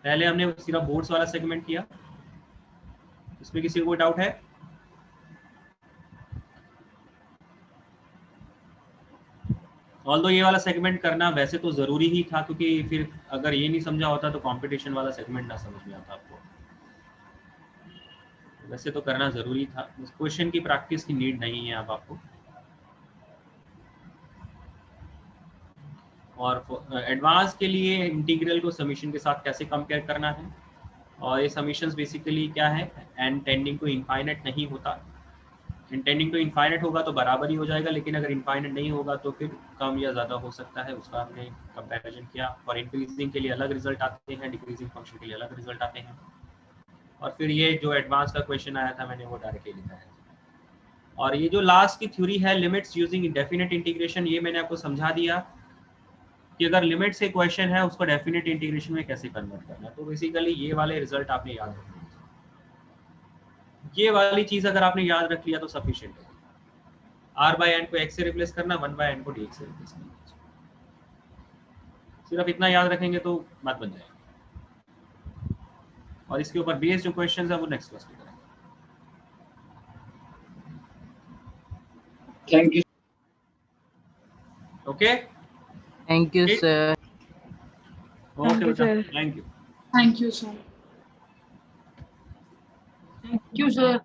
पहले हमने सिर्फ बोर्ड्स वाला सेगमेंट किया, इसमें किसी को कोई डाउट है? ऑल्दो ये वाला सेगमेंट करना वैसे तो ज़रूरी ही था, क्योंकि फिर अगर ये नहीं समझा होता तो कंपटीशन वाला सेगमेंट ना समझ में आता आपको। वैसे तो करना ज़रूरी था, इस क्वेश्चन की प्रैक्टिस की नीड नहीं है अब आपको। और एडवांस के लिए इंटीग्रल को समीशन के साथ कैसे कंपेयर करना है, और ये समीशंस बेसिकली क्या है, एन टेंडिंग टू इनफाइनाइट नहीं होता। इंटेंडिंग टू इनफाइनाइट होगा तो बराबर ही हो जाएगा, लेकिन अगर इनफाइनाइट नहीं होगा तो फिर कम या ज़्यादा हो सकता है, उसका हमने कंपैरिजन किया। और इंक्रीजिंग के लिए अलग रिजल्ट आते हैं, डिक्रीजिंग फंक्शन के लिए अलग रिजल्ट आते हैं। और फिर ये जो एडवांस का क्वेश्चन आया था मैंने वो डायरेक्टली लिखा है। और ये जो लास्ट की थ्योरी है लिमिट्स यूजिंग डेफिनेट इंटीग्रेशन, ये मैंने आपको समझा दिया कि अगर लिमिट से क्वेश्चन है उसको डेफिनेट इंटीग्रेशन में कैसे कन्वर्ट करना है। तो बेसिकली ये वाले रिजल्ट आपने याद रखने, ये वाली चीज अगर आपने याद रख लिया तो सफिशिएंट है। r बाय n को x से रिप्लेस करना, 1 बाय n को dx से रिप्लेस करना, सिर्फ इतना याद रखेंगे तो बात बन जाएगी। और इसके ऊपर बेस्ड जो क्वेश्चंस है वो नेक्स्ट क्लास में करेंगे। Thank you. Okay, thank you sir. Okay बेटा, thank you. Thank you sir. Thank you sir.